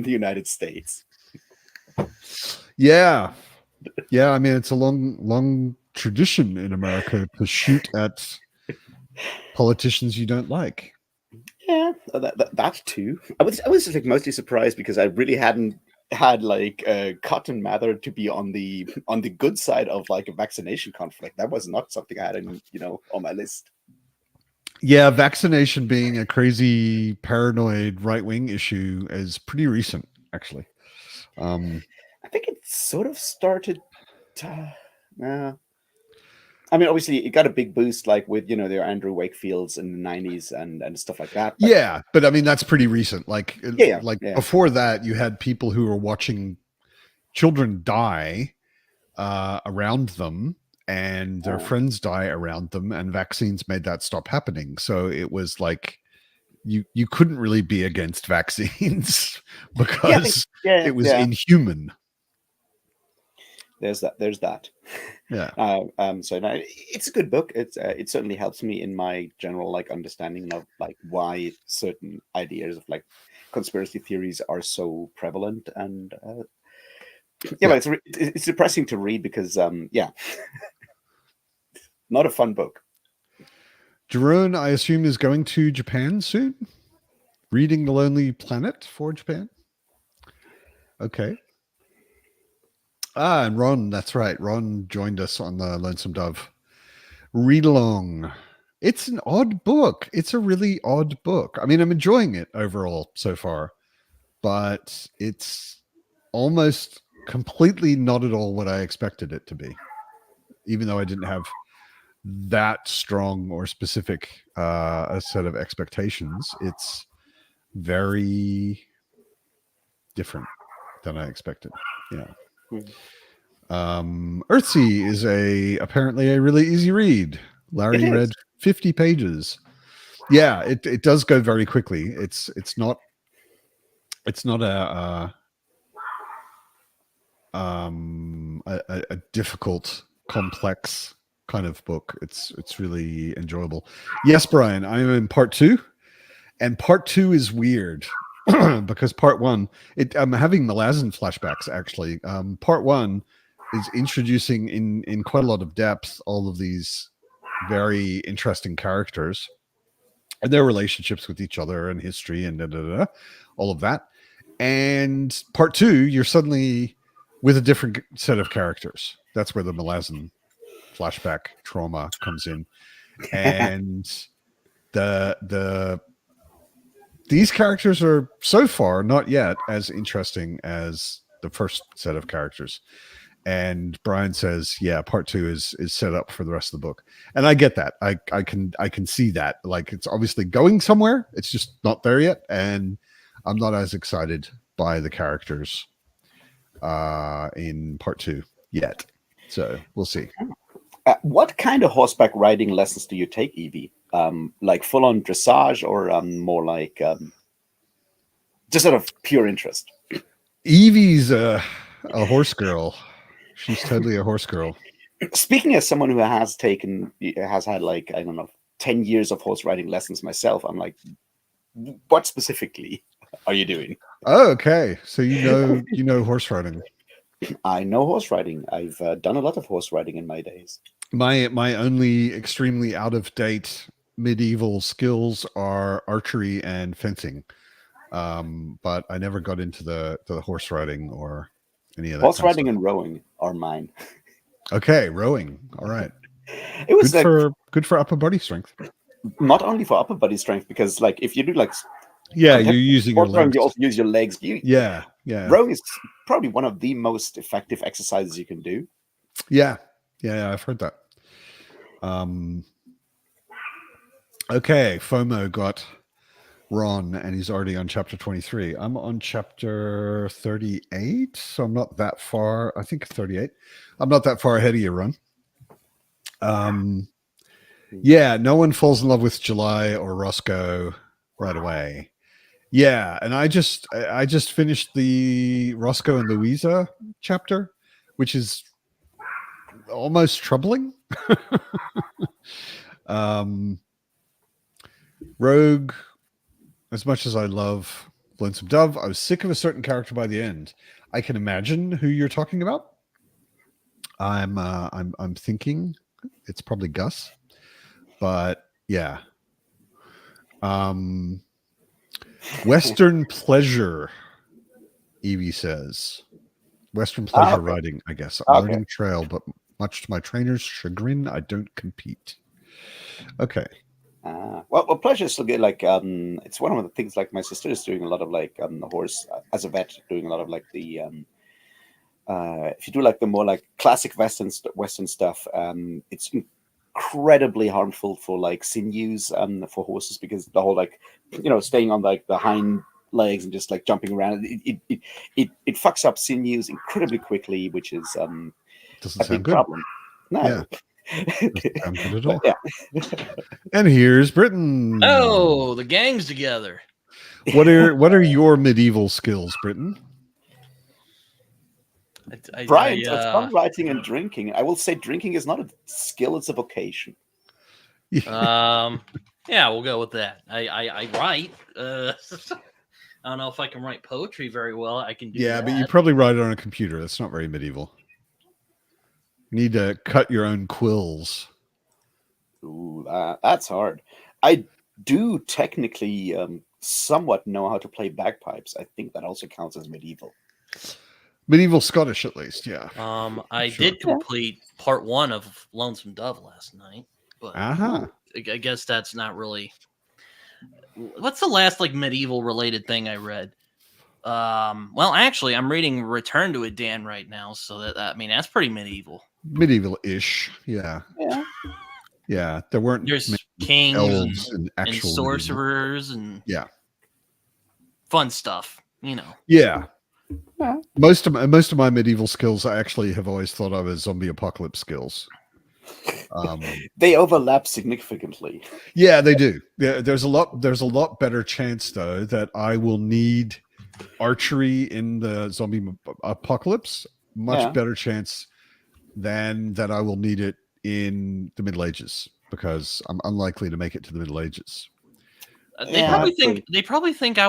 United States. Yeah. I mean, it's a long tradition in America to shoot at politicians you don't like. Yeah, that too. I was mostly surprised because I really hadn't had Cotton Mather to be on the good side of a vaccination conflict. That was not something I had on my list. Yeah, vaccination being a crazy paranoid right-wing issue is pretty recent, actually. I think it sort of started. I mean, obviously, it got a big boost, with their Andrew Wakefields in the '90s and stuff like that. But I mean, that's pretty recent. Yeah. Before that, you had people who were watching children die around them, and their friends die around them, and vaccines made that stop happening. So it was like you couldn't really be against vaccines because it was inhuman. There's that. Yeah. So no, it's a good book. It certainly helps me in my general understanding of why certain ideas of conspiracy theories are so prevalent, and but it's depressing to read because not a fun book. Jerome, I assume, is going to Japan soon, reading The Lonely Planet for Japan. Okay. And Ron, that's right. Ron joined us on the Lonesome Dove read along. It's an odd book. It's a really odd book. I mean, I'm enjoying it overall so far, but it's almost completely not at all what I expected it to be, even though I didn't have that strong or specific a set of expectations. It's very different than I expected. Yeah. Earthsea is apparently a really easy read. Larry It read is. 50 pages. Yeah, it does go very quickly. It's not a difficult, complex kind of book. It's really enjoyable. Yes, Brian, I'm in part 2, and part 2 is weird because part 1, I'm having Malazan flashbacks actually. Part 1 is introducing in quite a lot of depth all of these very interesting characters and their relationships with each other and history and all of that. And part 2, you're suddenly with a different set of characters. That's where the Malazan flashback trauma comes in. And these characters are so far not yet as interesting as the first set of characters. And Brian says, yeah, part 2 is set up for the rest of the book. And I get that. I can see that. Like, it's obviously going somewhere. It's just not there yet. And I'm not as excited by the characters in part 2 yet. So we'll see. What kind of horseback riding lessons do you take, Evie? Like full on dressage, or more like just out of pure interest? Evie's a horse girl. She's totally a horse girl. Speaking as someone who has had like, I don't know, 10 years of horse riding lessons myself, I'm like, what specifically are you doing? Oh, okay. So you know horse riding. I know horse riding. I've done a lot of horse riding in my days. My only extremely out of date medieval skills are archery and fencing. But I never got into the horse riding or any of that. Horse riding and rowing are mine. Okay, rowing. All right. It was good for upper body strength. Not only for upper body strength, because like if you do like you're using your legs. You also use your legs. Yeah. Rowing is probably one of the most effective exercises you can do. Yeah, I've heard that. Okay, FOMO got Ron, and he's already on chapter 23. I'm on chapter 38, so I'm not that far. I think 38. I'm not that far ahead of you, Ron. Yeah, no one falls in love with July or Roscoe right away. Yeah, and I just finished the Roscoe and Louisa chapter, which is almost troubling. Rogue, as much as I love Lonesome Dove, I was sick of a certain character by the end. I can imagine who you're talking about. I'm thinking it's probably Gus, but yeah. Western pleasure, Evie says. Western pleasure riding, I guess. I'm learning trail, but much to my trainer's chagrin, I don't compete. Okay. Well, pleasure is still good. Like, it's one of the things. Like, my sister is doing a lot of like the horse as a vet, doing a lot of like the if you do like the more like classic Western stuff, it's incredibly harmful for like sinews for horses, because the whole like staying on like the hind legs and just like jumping around, it fucks up sinews incredibly quickly, which is doesn't a big problem. No. Yeah. Doesn't sound good at all. Yeah. And here's Britain. Oh, the gang's together. What are your medieval skills, Britain? Brian, it's fun writing and drinking. I will say drinking is not a skill; it's a vocation. Yeah, we'll go with that. I write. I don't know if I can write poetry very well. I can do that. But you probably write it on a computer. That's not very medieval. You need to cut your own quills. Ooh, that's hard. I do technically somewhat know how to play bagpipes. I think that also counts as medieval. Medieval Scottish, at least, yeah. I did complete part 1 of Lonesome Dove last night, but I guess that's not really. What's the last like medieval related thing I read? Well, actually, I'm reading Return to Adan right now, so that's pretty medieval. Medieval-ish, yeah. Yeah, there weren't there's kings elves and sorcerers and yeah. fun stuff, you know. Yeah. Yeah. Most of my medieval skills, I actually have always thought of as zombie apocalypse skills. They overlap significantly. Yeah, they do. Yeah, there's a lot better chance though that I will need archery in the zombie apocalypse. Much better chance than that I will need it in the Middle Ages, because I'm unlikely to make it to the Middle Ages. They would probably think I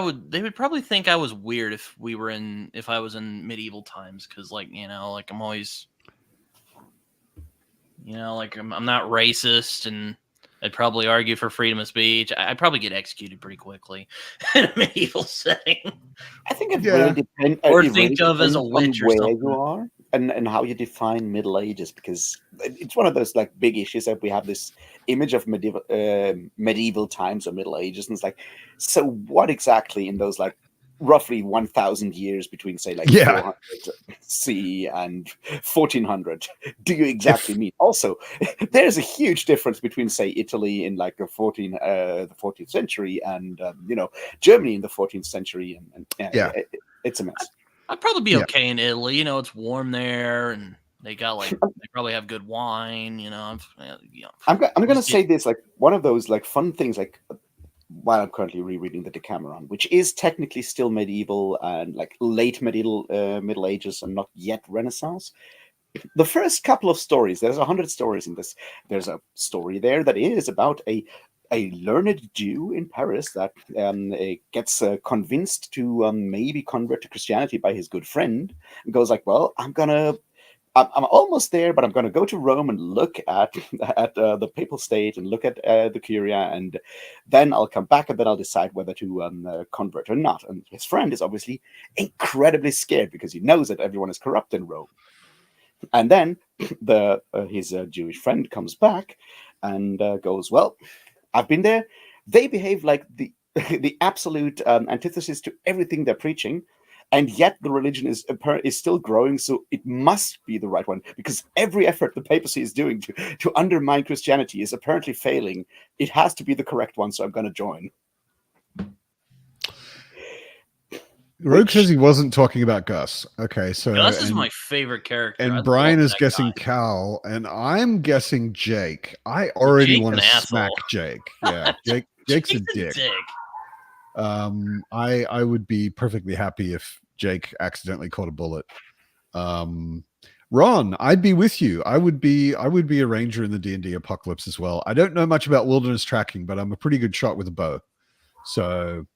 was weird if I was in medieval times, because like, you know, like I'm always, you know, like I'm not racist, and I'd probably argue for freedom of speech. I'd probably get executed pretty quickly in a medieval setting. I think it really depends. Or think of as a witch or where something. you are and how you define Middle Ages, because it's one of those like big issues that we have this image of medieval times or Middle Ages, and it's like, so what exactly in those like roughly 1,000 years between say like 400 CE and 1400 do you exactly mean? Also, there's a huge difference between say Italy in like the 14th century and you know, Germany in the 14th century, and it's a mess. I'd probably be okay in Italy. You know, it's warm there, and they got like they probably have good wine. You know, I'm gonna say this, like one of those like fun things, like while I'm currently rereading the Decameron, which is technically still medieval and like late medieval Middle Ages and not yet Renaissance. The first couple of stories, there's 100 stories in this. There's a story there that is about a learned Jew in Paris that gets convinced to maybe convert to Christianity by his good friend, and goes like, well, I'm almost there, but I'm going to go to Rome and look at the papal state and look at the Curia, and then I'll come back and then I'll decide whether to convert or not. And his friend is obviously incredibly scared because he knows that everyone is corrupt in Rome. And then his Jewish friend comes back and goes, well, I've been there. They behave like the absolute antithesis to everything they're preaching, and yet the religion is still growing. So it must be the right one, because every effort the papacy is doing to undermine Christianity is apparently failing. It has to be the correct one. So I'm going to join. Rogue says he wasn't talking about Gus. Okay, so Gus is my favorite character. And Brian is guessing Cal, and I'm guessing Jake. I already want to smack Jake. Yeah, Jake's a dick. I would be perfectly happy if Jake accidentally caught a bullet. Ron, I'd be with you. I would be a ranger in the D&D apocalypse as well. I don't know much about wilderness tracking, but I'm a pretty good shot with a bow. So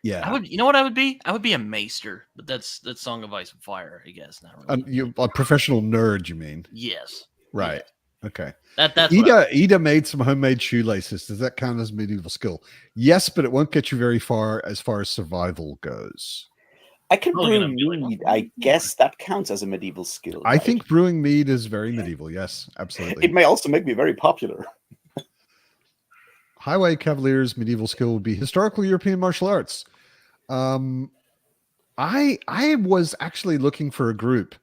yeah, you know what I would be? I would be a maester, but that's Song of Ice and Fire, I guess. Not really. You're a professional nerd, you mean? Yes. Right. Yeah. Okay. That's Ida made some homemade shoelaces. Does that count as medieval skill? Yes, but it won't get you very far as survival goes. I can brew mead. I guess that counts as a medieval skill. I think brewing mead is very medieval. Yes, absolutely. It may also make me very popular. Highway Cavaliers' medieval skill would be historical European martial arts. I was actually looking for a group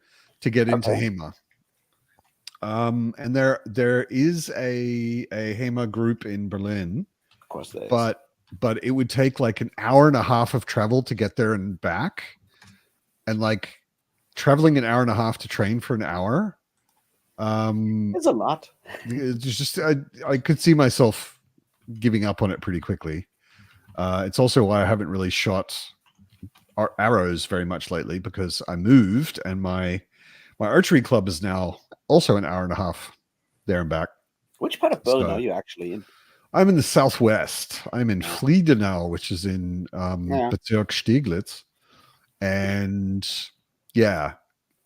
to get into HEMA. And there is a HEMA group in Berlin. Of course there is. But it would take like an hour and a half of travel to get there and back. And like traveling an hour and a half to train for an hour. It's a lot. It's just I could see myself giving up on it pretty quickly. It's also why I haven't really shot arrows very much lately, because I moved and my archery club is now also an hour and a half there and back. Which part of Berlin are you actually in? I'm in the southwest. I'm in Fliedenau, which is in Bezirk Steglitz. And yeah,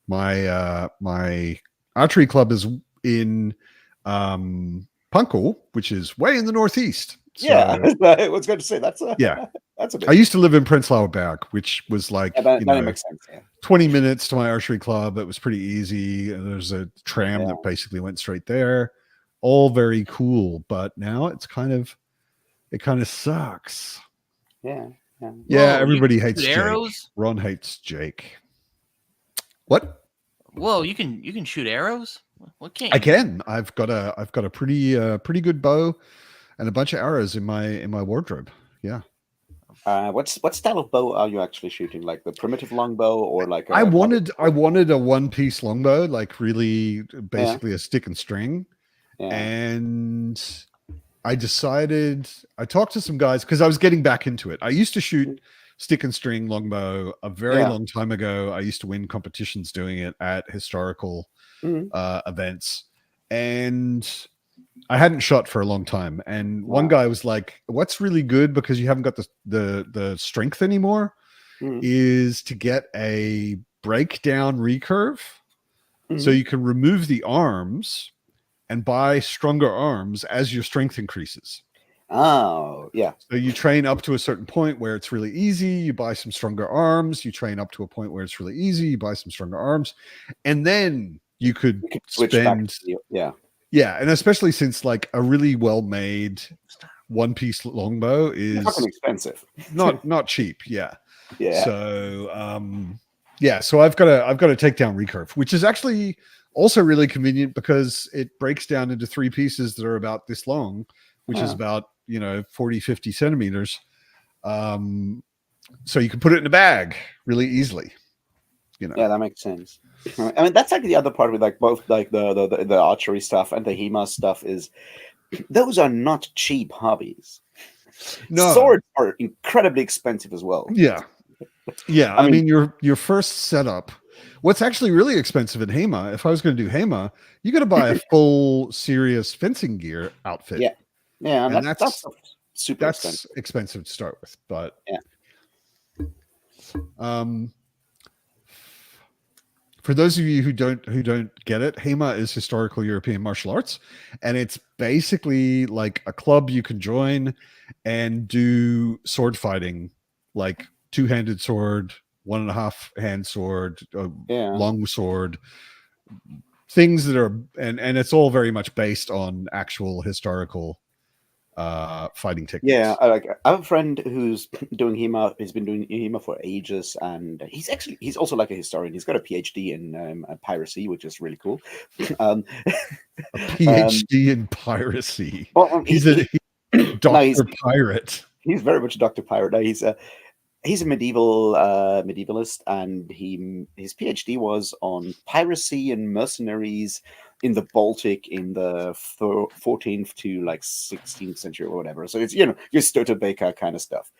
my archery club is in Punkel, which is way in the northeast. So, yeah, I was going to say that's a bit. I used to live in Prenzlauer Berg, which was like that makes sense. Yeah. 20 minutes to my archery club. It was pretty easy. There's a tram that basically went straight there. All very cool, but now it kind of sucks. Yeah. Yeah, everybody hates Jake. Arrows? Ron hates Jake. What? Whoa, you can shoot arrows? What can? I can. I've got a pretty good bow and a bunch of arrows in my wardrobe. Yeah. What style of bow are you actually shooting? Like the primitive longbow, or like I wanted a one-piece longbow, like really Yeah. basically a stick and string. Yeah. And I talked to some guys because I was getting back into it. I used to shoot stick and string longbow a very long time ago. I used to win competitions doing it at historical events, and I hadn't shot for a long time. And one guy was like, "What's really good, because you haven't got the strength anymore, is to get a breakdown recurve, so you can remove the arms and buy stronger arms as your strength increases." Oh, yeah. So you train up to a certain point where it's really easy, you buy some stronger arms, you train up to a point where it's really easy, you buy some stronger arms, and then you could switch spend back to yeah, and especially since like a really well-made one-piece longbow is fucking expensive. not cheap, Yeah. So so I've got a takedown recurve, which is actually also really convenient because it breaks down into 3 pieces that are about this long, which is about 40, 50 centimeters. So you can put it in a bag really easily. Yeah, that makes sense. I mean, that's like the other part with like both like the archery stuff and the HEMA stuff is those are not cheap hobbies. No, swords are incredibly expensive as well. Yeah. I mean your first setup. What's actually really expensive in HEMA, if I was going to do HEMA, you got to buy a full serious fencing gear outfit. Yeah, and that's super expensive to start with, but for those of you who don't get it, HEMA is historical European martial arts, and it's basically like a club you can join and do sword fighting, like 2-handed sword, 1.5 hand sword, long sword, things that are and it's all very much based on actual historical fighting techniques. Yeah, I have a friend who's doing HEMA. He's been doing HEMA for ages, and he's also like a historian. He's got a PhD in piracy, which is really cool. A PhD in piracy. Well, he's a Dr. Pirate. He's very much Dr. Pirate. No, he's a medievalist, and his PhD was on piracy and mercenaries in the Baltic in the 14th to like 16th century or whatever. So it's your Studebaker kind of stuff,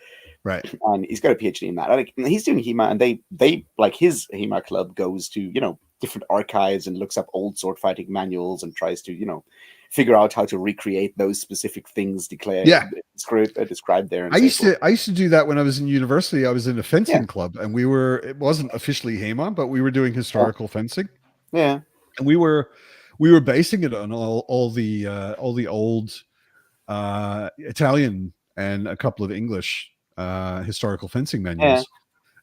right? And he's got a PhD in that. Like, he's doing HEMA, and they like his HEMA club goes to different archives and looks up old sword fighting manuals and tries to figure out how to recreate those specific things described there. I used to do that when I was in university. I was in a fencing club, and it wasn't officially HEMA, but we were doing historical fencing. Yeah, and we were basing it on all the old Italian and a couple of English historical fencing manuals.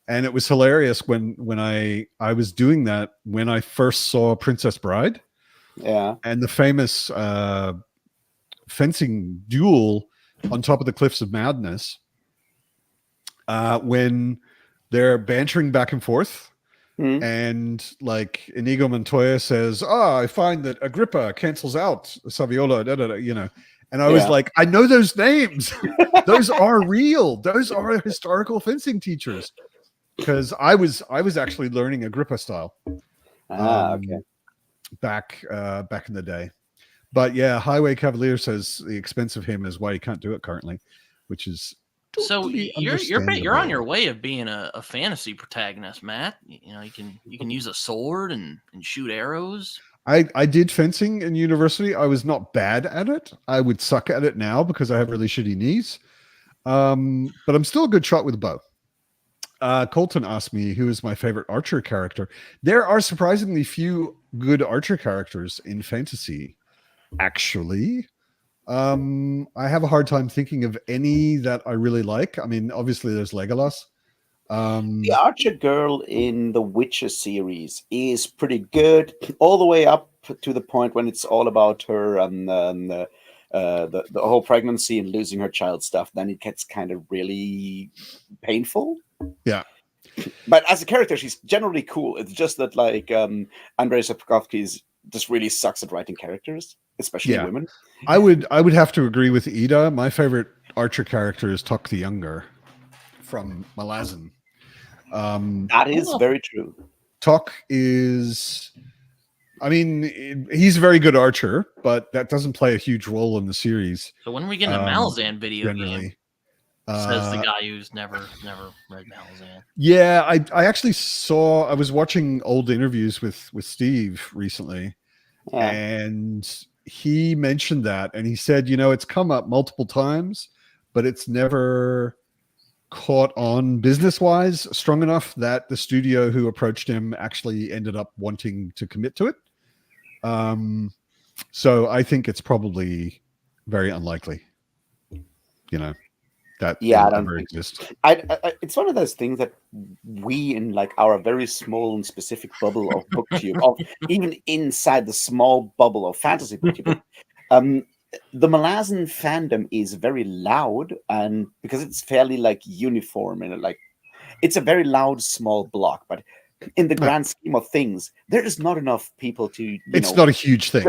And it was hilarious when I was doing that when I first saw Princess Bride. Yeah. And the famous fencing duel on top of the Cliffs of Madness, when they're bantering back and forth, and like Inigo Montoya says, I find that Agrippa cancels out Saviola, and I was like, I know those names. Those are real. Those are historical fencing teachers. Because I was actually learning Agrippa style. Okay. Back in the day. But yeah, Highway Cavalier says the expense of him is why he can't do it currently, which is totally you're on your way of being a fantasy protagonist, Matt. You can use a sword and shoot arrows. I did fencing in university. I was not bad at it. I would suck at it now because I have really shitty knees. But I'm still a good shot with a bow. Colton asked me who is my favorite archer character. There are surprisingly few good archer characters in fantasy, actually. I have a hard time thinking of any that I really like. I mean, obviously there's Legolas. The archer girl in the Witcher series is pretty good, all the way up to the point when it's all about her the whole pregnancy and losing her child stuff. Then it gets kind of really painful. Yeah. But as a character, she's generally cool. It's just that like Andrei Sapkowski's just really sucks at writing characters, especially women. I would have to agree with Ida. My favorite archer character is Tuck the Younger, from Malazan. That is very true. Tok is, I mean, he's a very good archer, but that doesn't play a huge role in the series. So when are we getting a Malazan video game? Says the guy who's never read Malazan. Yeah, I actually I was watching old interviews with Steve recently, and he mentioned that, and he said, it's come up multiple times, but it's never caught on business-wise strong enough that the studio who approached him actually ended up wanting to commit to it. So I think it's probably very unlikely, that I don't ever think exist. It's one of those things that we, in like our very small and specific bubble of booktube, of even inside the small bubble of fantasy booktube, the Malazan fandom is very loud, and because it's fairly like uniform and like it's a very loud small block, but in the grand scheme of things, there is not enough people to. It's not a huge thing.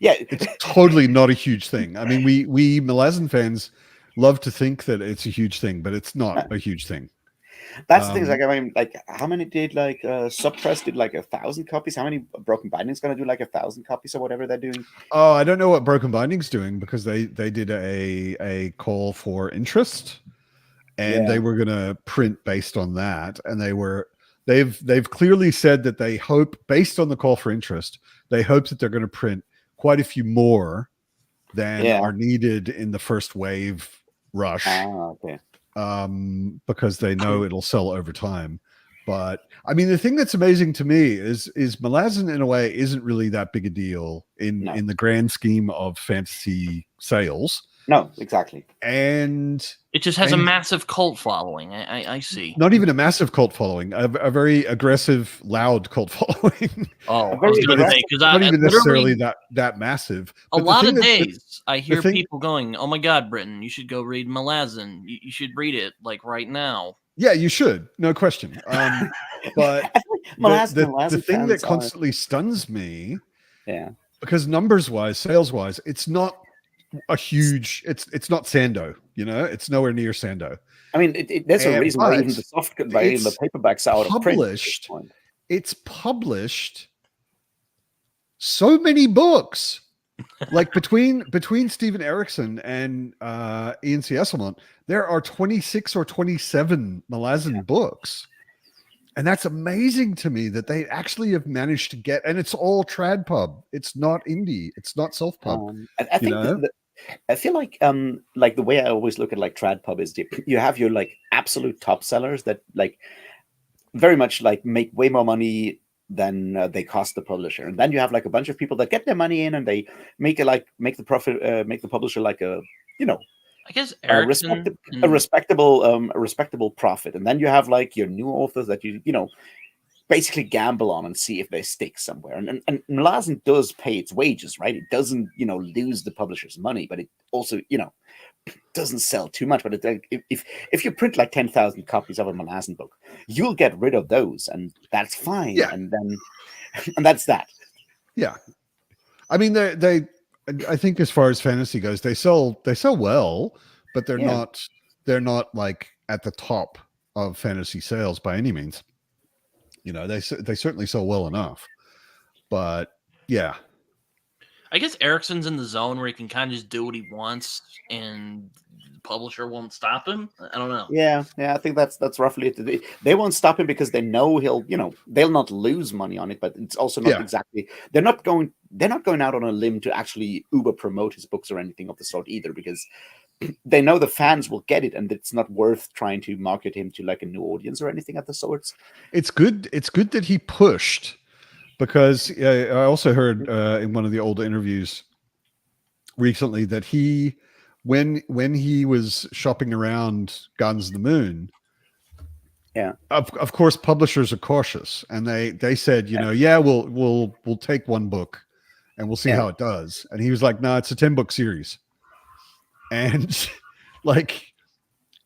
It's totally not a huge thing. I mean, we Malazan fans love to think that it's a huge thing, but it's not a huge thing. That's the thing. Like, I mean, like, how many did like Subpress did like 1,000 copies? How many Broken Bindings gonna do like 1,000 copies or whatever they're doing? Oh, I don't know what Broken Bindings doing, because they did a call for interest, and they were gonna print based on that, and they've clearly said that they hope, based on the call for interest, they hope that they're going to print quite a few more than are needed in the first wave rush. Because they know it'll sell over time. But I mean, the thing that's amazing to me is Malazan in a way isn't really that big a deal in the grand scheme of fantasy sales. No, exactly. And it just has a massive cult following. I see. Not even a massive cult following, a very aggressive, loud cult following. Oh, I was going to say, because not even necessarily that massive. But a lot of days, I hear people going, "Oh my God, Britton, you should go read Malazan. You should read it like right now." Yeah, you should, no question. But the thing that constantly stuns me, because numbers-wise, sales-wise, it's not a huge. It's not Sando. It's nowhere near Sando. I mean, there's a reason why even the the paperbacks are out of print. It's published so many books. Like between Steven Erikson and Ian C. Esselmont, there are 26 or 27 Malazan books. And that's amazing to me that they actually have managed to get, and it's all trad pub. It's not indie. It's not self pub. I think I feel like the way I always look at like trad pub is you have your like absolute top sellers that like very much like make way more money than they cost the publisher, and then you have like a bunch of people that get their money in and they make the profit, make the publisher like a I guess a respectable profit, and then you have like your new authors that you basically gamble on and see if they stick somewhere. And Malazan does pay its wages, right? It doesn't lose the publisher's money, but it also doesn't sell too much. But if you print like 10,000 copies of a Malazan book, you'll get rid of those, and that's fine. Yeah. And then and that's that. Yeah, I mean I think as far as fantasy goes, they sell well, but they're not like at the top of fantasy sales by any means. They certainly sell well enough, but yeah. I guess Erickson's in the zone where he can kind of just do what he wants, and the publisher won't stop him. I don't know. Yeah, I think that's roughly it. They won't stop him because they know they'll not lose money on it, but it's also not exactly. They're not going out on a limb to actually uber promote his books or anything of the sort either, because they know the fans will get it, and it's not worth trying to market him to like a new audience or anything of the sorts. It's good that he pushed, because I also heard in one of the old interviews recently that when he was shopping around Guns the Moon, of course publishers are cautious, and they said we'll take one book and we'll see how it does, and he was like, no, it's a 10-book series. And like,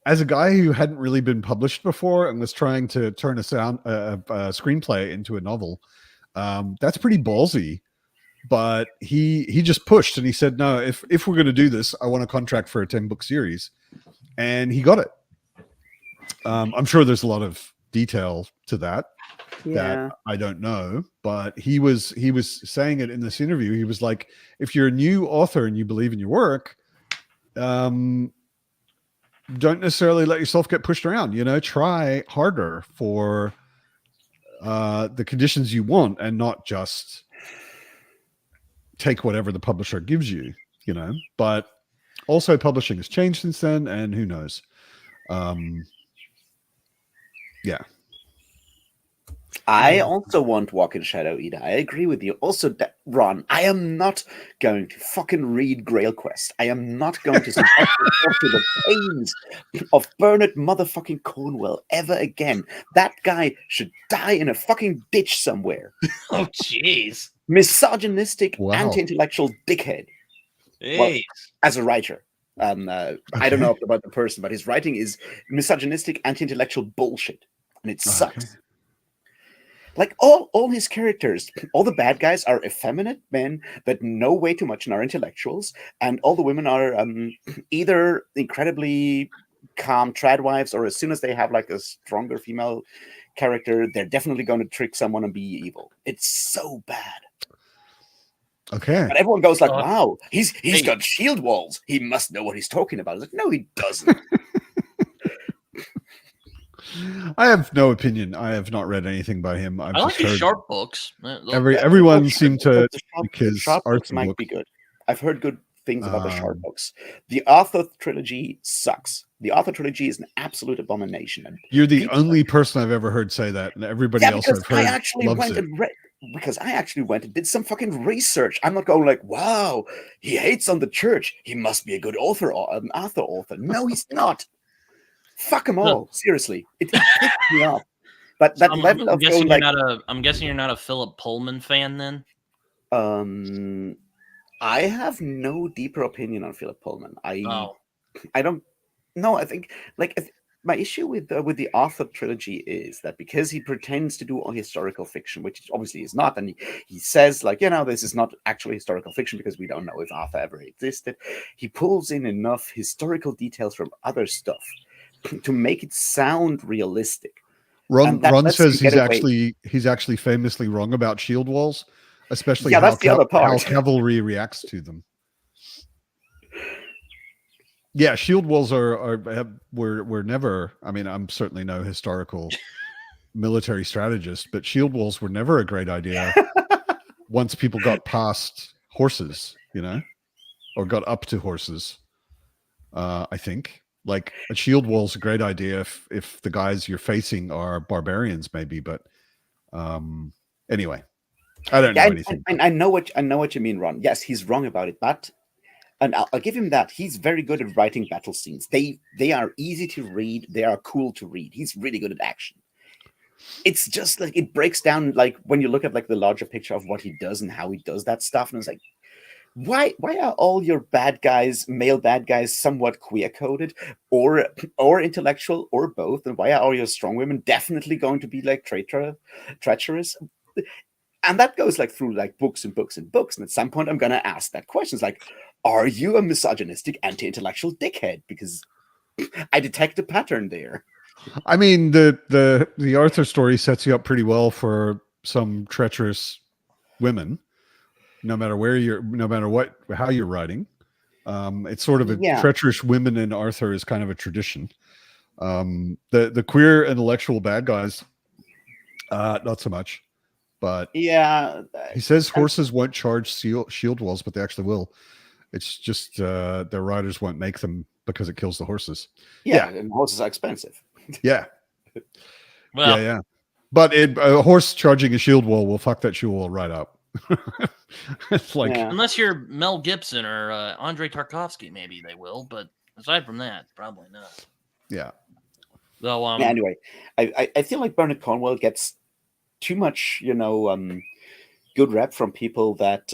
as a guy who hadn't really been published before and was trying to turn a screenplay into a novel, that's pretty ballsy. But he just pushed, and he said, no, if we're going to do this, I want a contract for a 10-book series, and he got it. I'm sure there's a lot of detail to that Yeah. that I don't know, but he was saying it in this interview. He was like, if you're a new author and you believe in your work, don't necessarily let yourself get pushed around. Try harder for the conditions you want, and not just take whatever the publisher gives you. But also publishing has changed since then, and who knows. Yeah. I also want Walk in Shadow Eater. I agree with you. Also, Ron, I am not going to fucking read Grail Quest. I am not going to subject myself to the pains of Bernard motherfucking Cornwell ever again. That guy should die in a fucking ditch somewhere. Oh, jeez. Misogynistic, Wow. anti-intellectual dickhead. Hey. Well, as a writer. I don't know about the person, but his writing is misogynistic, anti-intellectual bullshit. And it sucks. Okay. Like all his characters, all the bad guys are effeminate men that know way too much and are intellectuals, and all the women are either incredibly calm trad wives, or as soon as they have like a stronger female character, they're definitely going to trick someone and be evil. It's so bad. Okay. But everyone goes like, "Wow, he's got shield walls. He must know what he's talking about." It's like, no, he doesn't. I have no opinion. I have not read anything by him. I like his sharp books. Everyone seemed to because sharp books might be good. I've heard good things about the sharp books. The Arthur trilogy sucks. The Arthur trilogy is an absolute abomination. And you're the only person I've ever heard say that, and everybody else I've heard loves it. Because I actually went and did some fucking research. I'm not going like, wow, he hates on the church. He must be a good author or an Arthur author. No, he's not. Fuck them all. Seriously. It pissed me off. But that level of going like... I'm guessing you're not a Philip Pullman fan then? I have no deeper opinion on Philip Pullman. I don't know. I think my issue with the Arthur trilogy is that because he pretends to do all historical fiction, which obviously is not, and he says like, this is not actually historical fiction because we don't know if Arthur ever existed. He pulls in enough historical details from other stuff to make it sound realistic. Ron says he's actually famously wrong about shield walls, especially that's the other part. How cavalry reacts to them. Yeah, shield walls were never. I mean, I'm certainly no historical military strategist, but shield walls were never a great idea once people got past horses, or got up to horses. I think. Like a shield wall is a great idea if the guys you're facing are barbarians, maybe. But anyway, I don't know anything. I know what you mean, Ron. Yes, he's wrong about it, but and I'll give him that. He's very good at writing battle scenes. They are easy to read. They are cool to read. He's really good at action. It's just like it breaks down like when you look at like the larger picture of what he does and how he does that stuff, and it's like, why are all your bad guys, male bad guys, somewhat queer coded or intellectual or both? And why are all your strong women definitely going to be like treacherous? And that goes like through like books and books and books. And at some point I'm going to ask that question. It's like, are you a misogynistic anti-intellectual dickhead? Because I detect a pattern there. I mean, the Arthur story sets you up pretty well for some treacherous women. No matter how you're writing, it's sort of a treacherous women in Arthur is kind of a tradition. The queer intellectual bad guys, not so much, but he says horses won't charge shield walls, but they actually will. It's just their riders won't make them because it kills the horses. Yeah, and horses are expensive. Yeah. Well, yeah. But a horse charging a shield wall will fuck that shield wall right up. It's like unless you're Mel Gibson or Andrei Tarkovsky, maybe they will. But aside from that, probably not. Yeah. So anyway, I feel like Bernard Cornwell gets too much, good rep from people that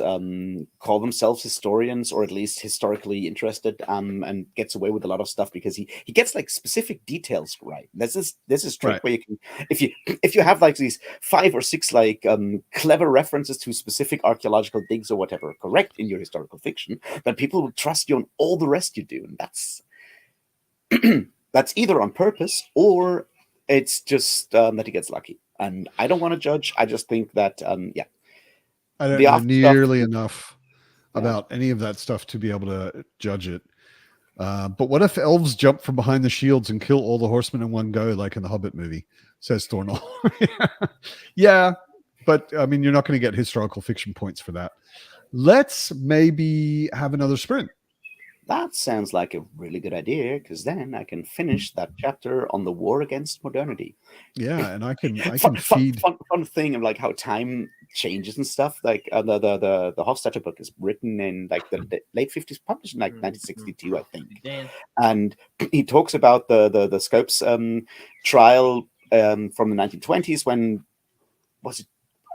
call themselves historians or at least historically interested, and gets away with a lot of stuff because he gets like specific details right. This is trick where you can, if you have like these 5 or 6 like clever references to specific archaeological digs or whatever correct in your historical fiction, then people will trust you on all the rest you do, and that's either on purpose or it's just that he gets lucky. And I don't want to judge. I just think that I don't the know after stuff. nearly enough Yeah. about any of that stuff to be able to judge it. But what if elves jump from behind the shields and kill all the horsemen in one go, like in the Hobbit movie? Says Thornall. Yeah, but I mean, you're not going to get historical fiction points for that. Let's maybe have another sprint. That sounds like a really good idea, because then I can finish that chapter on the war against modernity. Yeah, and I can fun, feed. fun thing of like how time changes and stuff. Like the Hofstadter book is written in like the late 50s, published in like 1962, I think. And he talks about the Scopes trial from the 1920s, when was it?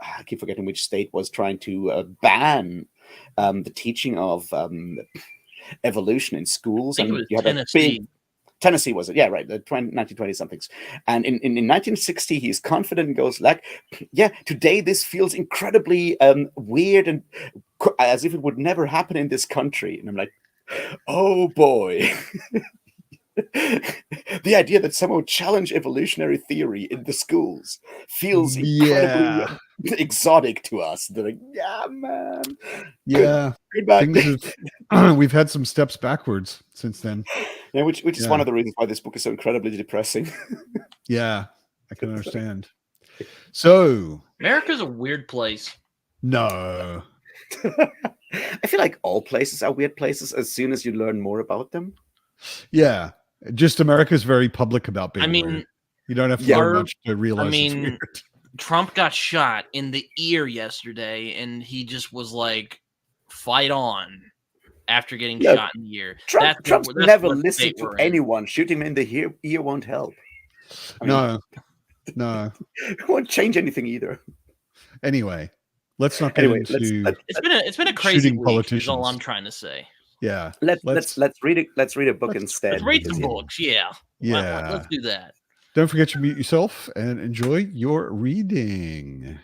I keep forgetting which state was trying to ban the teaching of evolution in schools. I think And it was you had Tennessee. a big Tennessee, was it? Yeah, right. The 1920 somethings. And in 1960, he's confident and goes like, yeah, today this feels incredibly weird and as if it would never happen in this country. And I'm like, oh boy. The idea that someone challenge evolutionary theory in the schools feels incredibly exotic to us. They're like, yeah, man. Yeah. Goodbye. We've had some steps backwards since then. Yeah, which is one of the reasons why this book is so incredibly depressing. Yeah, I can understand. So America's a weird place. No. I feel like all places are weird places as soon as you learn more about them. Yeah. Just America's very public about being weird. You don't have to learn much to realize it's weird. Trump got shot in the ear yesterday, and he just was like, fight on after getting shot in the ear. Trump's never listened to anyone. Shoot him in the ear won't help. I mean, no. It won't change anything either. Anyway, let's not get into it's been a crazy week, is all I'm trying to say. Yeah. Let's read a book instead. Let's read some books, yeah. Let's do that. Don't forget to mute yourself and enjoy your reading.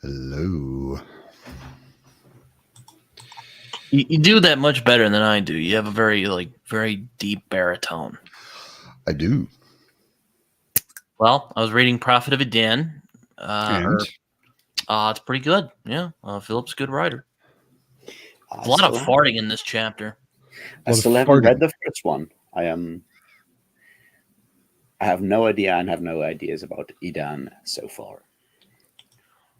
Hello. You do that much better than I do. You have a very deep baritone. I do. Well, I was reading Prophet of Adan. And? It's pretty good. Yeah, Philip's a good writer. A lot of still farting in this chapter. I still haven't read the first one. I have no idea and have no ideas about Idan so far.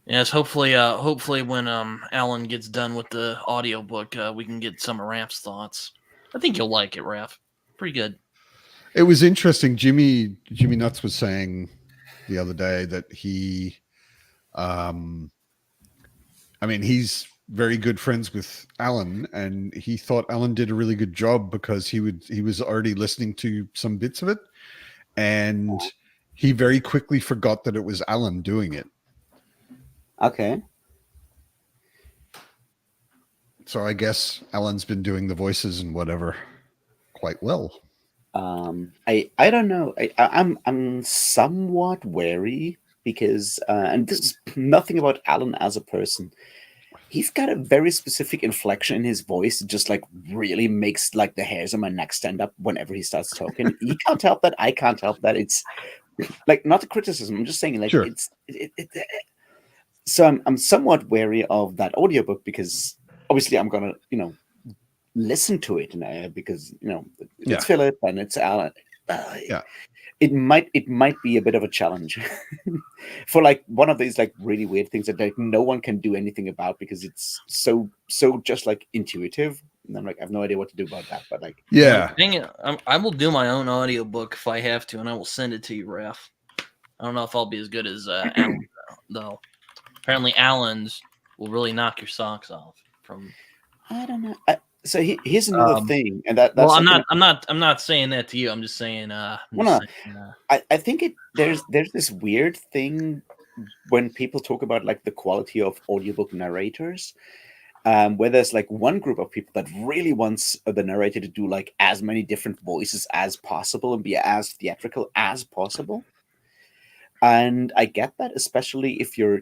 Yes, hopefully when Alan gets done with the audiobook, we can get some of Raph's thoughts. I think you'll like it, Raph. Pretty good. It was interesting. Jimmy Nuts was saying the other day that he, he's very good friends with Alan, and he thought Alan did a really good job because he was already listening to some bits of it, and he very quickly forgot that it was Alan doing it. Okay. So I guess Alan's been doing the voices and whatever quite well. I don't know. I'm somewhat wary because and this is nothing about Alan as a person. He's got a very specific inflection in his voice. It just like really makes like the hairs on my neck stand up whenever he starts talking. He can't help that. I can't help that. It's like not a criticism. I'm just saying like Sure. So I'm somewhat wary of that audiobook because obviously I'm gonna listen to it because it's Philip and it's Alan. It might be a bit of a challenge for like one of these like really weird things that like no one can do anything about because it's so just like intuitive. And I'm like I have no idea what to do about that. But like dang it, I will do my own audiobook if I have to, and I will send it to you, Raph. I don't know if I'll be as good as Alan though. Apparently, Alan's will really knock your socks off. I don't know. So here's another thing, and that's well, I'm not saying that to you. I'm just saying. I think there's this weird thing when people talk about like the quality of audiobook narrators, where there's like one group of people that really wants the narrator to do like as many different voices as possible and be as theatrical as possible. And I get that, especially if you're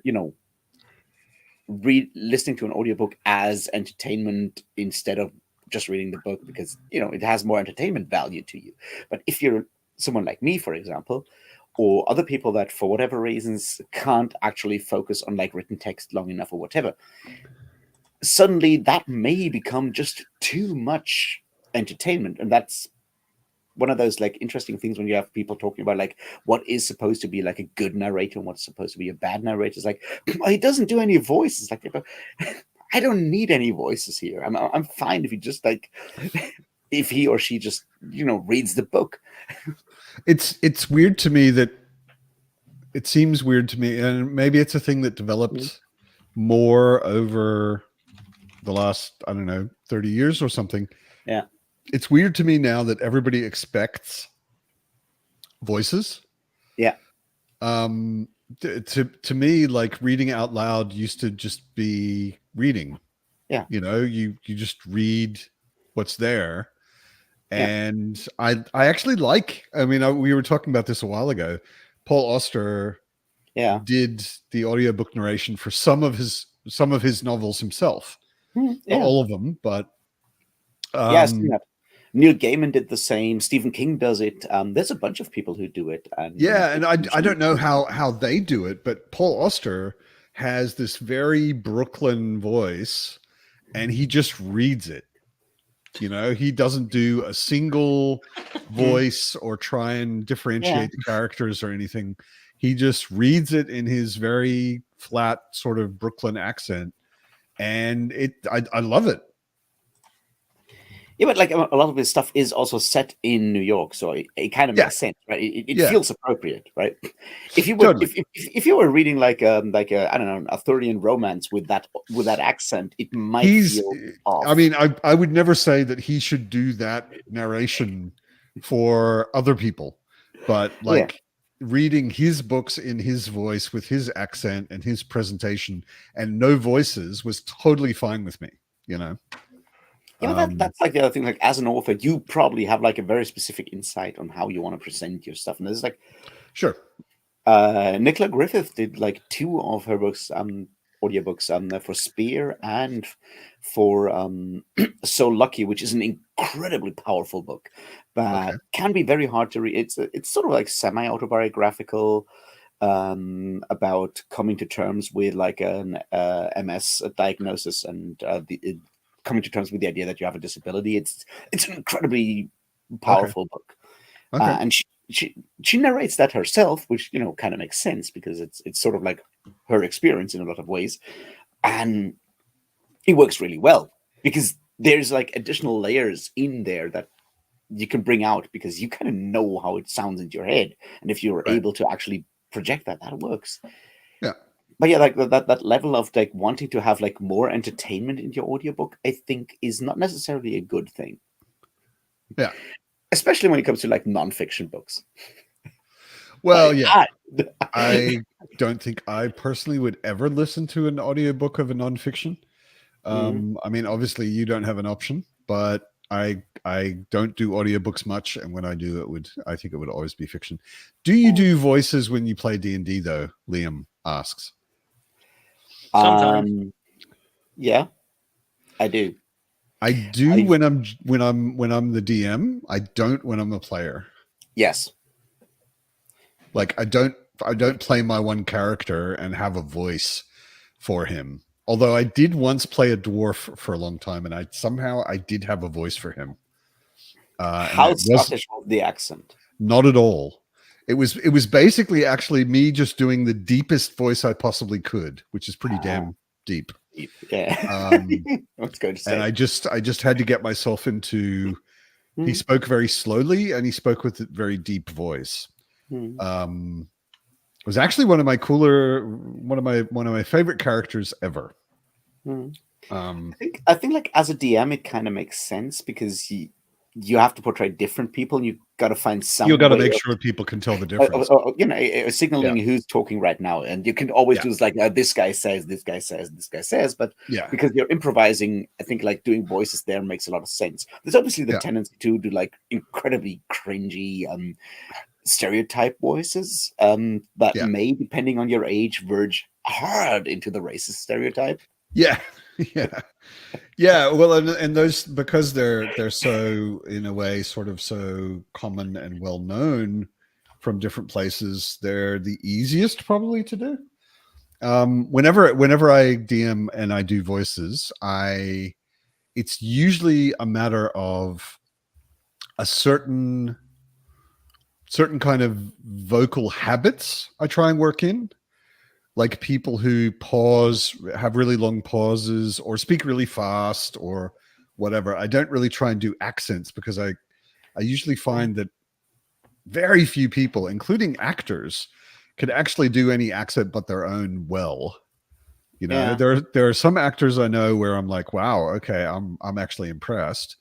listening to an audiobook as entertainment instead of just reading the book because it has more entertainment value to you. But if you're someone like me, for example, or other people that for whatever reasons can't actually focus on like written text long enough or whatever, suddenly that may become just too much entertainment. And that's one of those like interesting things when you have people talking about like what is supposed to be like a good narrator and what's supposed to be a bad narrator. It's like, well, he doesn't do any voices. Like, I don't need any voices here. I'm fine if he just like if he or she just reads the book. It's weird to me that it seems weird to me, and maybe it's a thing that developed more over the last 30 years or something. Yeah. It's weird to me now that everybody expects voices. Yeah. To me, like reading out loud used to just be reading. Yeah. You just read what's there. And I actually like, we were talking about this a while ago. Paul Auster did the audiobook narration for some of his novels himself. Not all of them, but Neil Gaiman did the same. Stephen King does it. There's a bunch of people who do it. And I don't know how they do it, but Paul Auster has this very Brooklyn voice, and he just reads it. He doesn't do a single voice or try and differentiate the characters or anything. He just reads it in his very flat sort of Brooklyn accent, and I love it. Yeah, but like a lot of his stuff is also set in New York, so it kind of makes sense, right? It feels appropriate, right? If you were if you were reading like a I don't know, Arthurian romance with that accent, it might feel off. I would never say that he should do that narration for other people, but like reading his books in his voice with his accent and his presentation and no voices was totally fine with me, Yeah, but that's like the other thing. Like as an author, you probably have like a very specific insight on how you want to present your stuff. And there's like, sure, Nicola Griffith did like 2 of her books audiobooks for Spear and for So Lucky, which is an incredibly powerful book that can be very hard to read. It's sort of like semi-autobiographical about coming to terms with like an MS diagnosis and coming to terms with the idea that you have a disability. It's an incredibly powerful book, and she narrates that herself, which kind of makes sense because it's sort of like her experience in a lot of ways, and it works really well because there's like additional layers in there that you can bring out because you kind of know how it sounds in your head, and if you're able to actually project that works. Yeah. But yeah, like that level of like wanting to have like more entertainment in your audiobook, I think is not necessarily a good thing. Yeah. Especially when it comes to like nonfiction books. Well, yeah. I don't think I personally would ever listen to an audiobook of a nonfiction. I mean, obviously you don't have an option, but I don't do audiobooks much, and when I do, I think it would always be fiction. Do you do voices when you play D&D though? Liam asks. Sometimes. Yeah, I do. I do when I'm the DM. I don't when I'm a player. Yes. Like I don't play my one character and have a voice for him. Although I did once play a dwarf for a long time, and I did have a voice for him. How Scottish was the accent? Not at all. It was basically actually me just doing the deepest voice I possibly could, which is pretty damn deep. Yeah. That's good to say. And I just had to get myself into. He spoke very slowly, and he spoke with a very deep voice. It was actually one of my favorite characters ever. I think like as a DM, it kind of makes sense because you have to portray different people, and you got to find some. You got to make sure people can tell the difference. Signaling who's talking right now, and you can always do like this guy says, this guy says, this guy says, but because you're improvising, I think like doing voices there makes a lot of sense. There's obviously the tendency to do like incredibly cringy stereotype voices that may, depending on your age, verge hard into the racist stereotype. Yeah. Well, and those, because they're so, in a way, sort of so common and well known from different places, they're the easiest probably to do. Whenever I DM and I do voices, it's usually a matter of a certain kind of vocal habits I try and work in. Like people who have really long pauses, or speak really fast, or whatever. I don't really try and do accents because I usually find that very few people, including actors, can actually do any accent but their own well. There are some actors I know where I'm like, wow, okay, I'm actually impressed.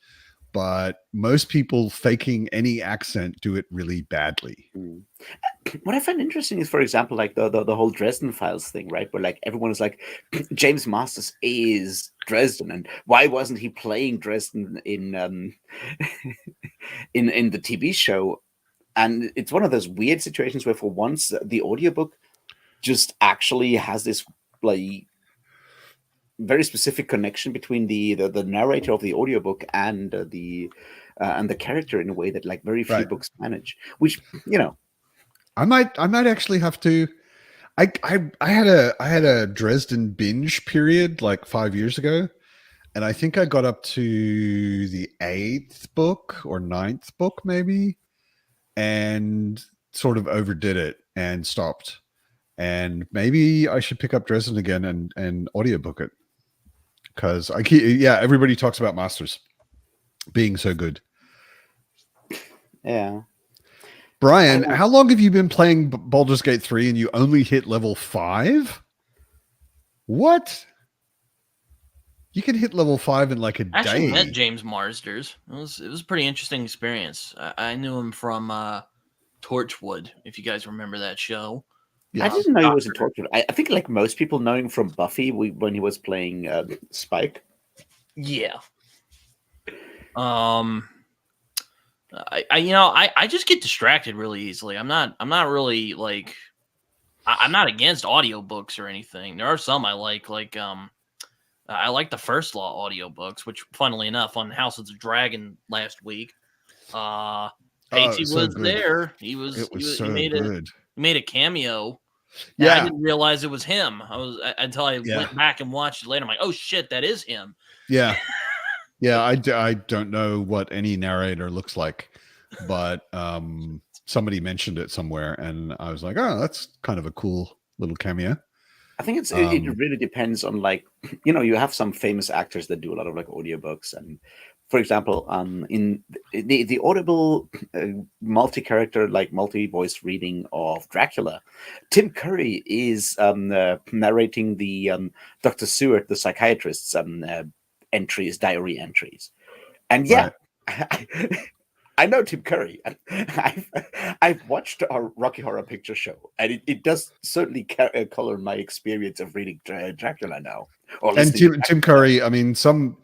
But most people faking any accent do it really badly. What I find interesting is, for example, like the whole Dresden Files thing, right? Where like everyone is like, James Masters is Dresden, and why wasn't he playing Dresden in in the TV show? And it's one of those weird situations where, for once, the audiobook just actually has this like very specific connection between the narrator of the audiobook and the character in a way that like very few books manage. Which I might actually have to. I had a Dresden binge period like 5 years ago, and I think I got up to the 8th book or 9th book maybe, and sort of overdid it and stopped. And maybe I should pick up Dresden again and audiobook it, because everybody talks about Masters being so good. Yeah. Brian, how long have you been playing Baldur's Gate 3 and you only hit level 5? What? You can hit level 5 in like a day. I actually met James Marsters. It was a pretty interesting experience. I knew him from Torchwood, if you guys remember that show. Yeah. I didn't know he was in Torchwood. I think like most people know him from Buffy when he was playing Spike. Yeah. I just get distracted really easily. I'm not really like I'm not against audiobooks or anything. There are some I like I like the First Law audiobooks, which, funnily enough, on House of the Dragon last week, Pacey so was good. there. It was he so made good. he made a cameo. And I Yeah, didn't realize it was him. Until I Yeah. went back and watched it later. I'm like, oh shit, that is him. yeah, yeah. I don't know what any narrator looks like, but somebody mentioned it somewhere, and I was like, oh, that's kind of a cool little cameo. I think it really depends on, like, you have some famous actors that do a lot of like audiobooks, and for example, in the Audible multi-character, like multi-voice reading of Dracula, Tim Curry is narrating the Dr. Seward, the psychiatrist's diary entries, and yeah. Right. I know Tim Curry. I've watched our Rocky Horror Picture Show, and it does certainly color my experience of reading Dracula now. And Tim Curry, I mean, some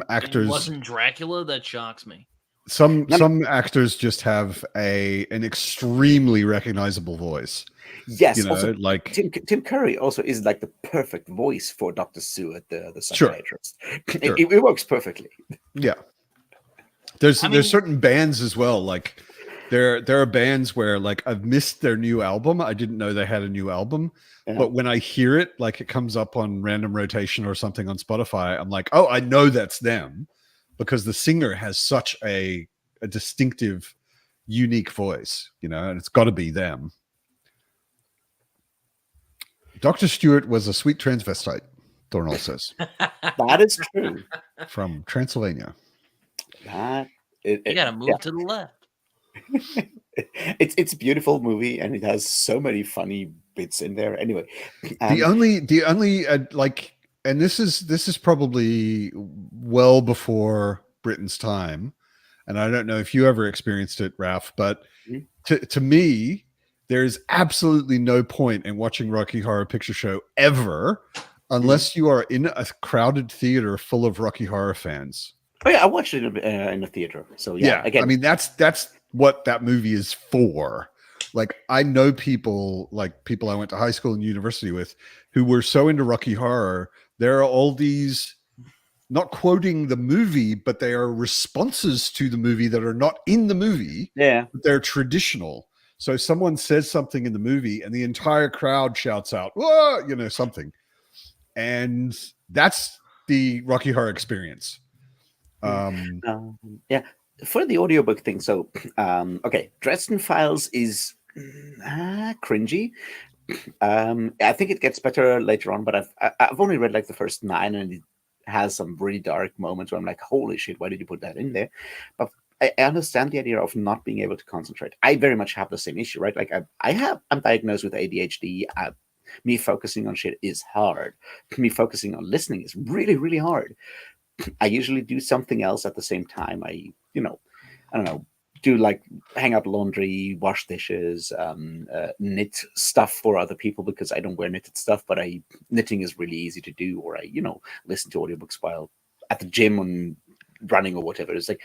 actors. It wasn't Dracula. That shocks me. Some actors just have an extremely recognizable voice. Yes, also, like Tim Curry also is like the perfect voice for Dr. Seward, the psychiatrist. Sure. It works perfectly. Yeah. There's certain bands as well. Like there are bands where, like, I've missed their new album. I didn't know they had a new album, but when I hear it, like, it comes up on random rotation or something on Spotify, I'm like, oh, I know that's them, because the singer has such a distinctive, unique voice, and it's got to be them. Dr. Stewart was a sweet transvestite, Thornall says. That is true. From Transylvania. You gotta move to the left. It's a beautiful movie, and it has so many funny bits in there. Anyway, the only like, and this is probably well before Britain's time, and I don't know if you ever experienced it, Ralph, but to me, there's absolutely no point in watching Rocky Horror Picture Show ever unless you are in a crowded theater full of Rocky Horror fans. Oh yeah, I watched it in a theater. So yeah, again, I mean, that's what that movie is for. Like, I know people I went to high school and university with who were so into Rocky Horror. There are all these, not quoting the movie, but they are responses to the movie that are not in the movie. Yeah, but they're traditional. So someone says something in the movie, and the entire crowd shouts out, "Whoa!" Something, and that's the Rocky Horror experience. Yeah, for the audiobook thing. So, okay, Dresden Files is cringy. I think it gets better later on, but I've only read like the first 9, and it has some really dark moments where I'm like, holy shit, why did you put that in there? But I understand the idea of not being able to concentrate. I very much have the same issue, right? Like I'm diagnosed with ADHD. Me focusing on shit is hard. Me focusing on listening is really, really hard. I usually do something else at the same time. I don't know, do like hang up laundry, wash dishes, knit stuff for other people because I don't wear knitted stuff, but knitting is really easy to do. Or I, listen to audiobooks while at the gym and running or whatever. It's like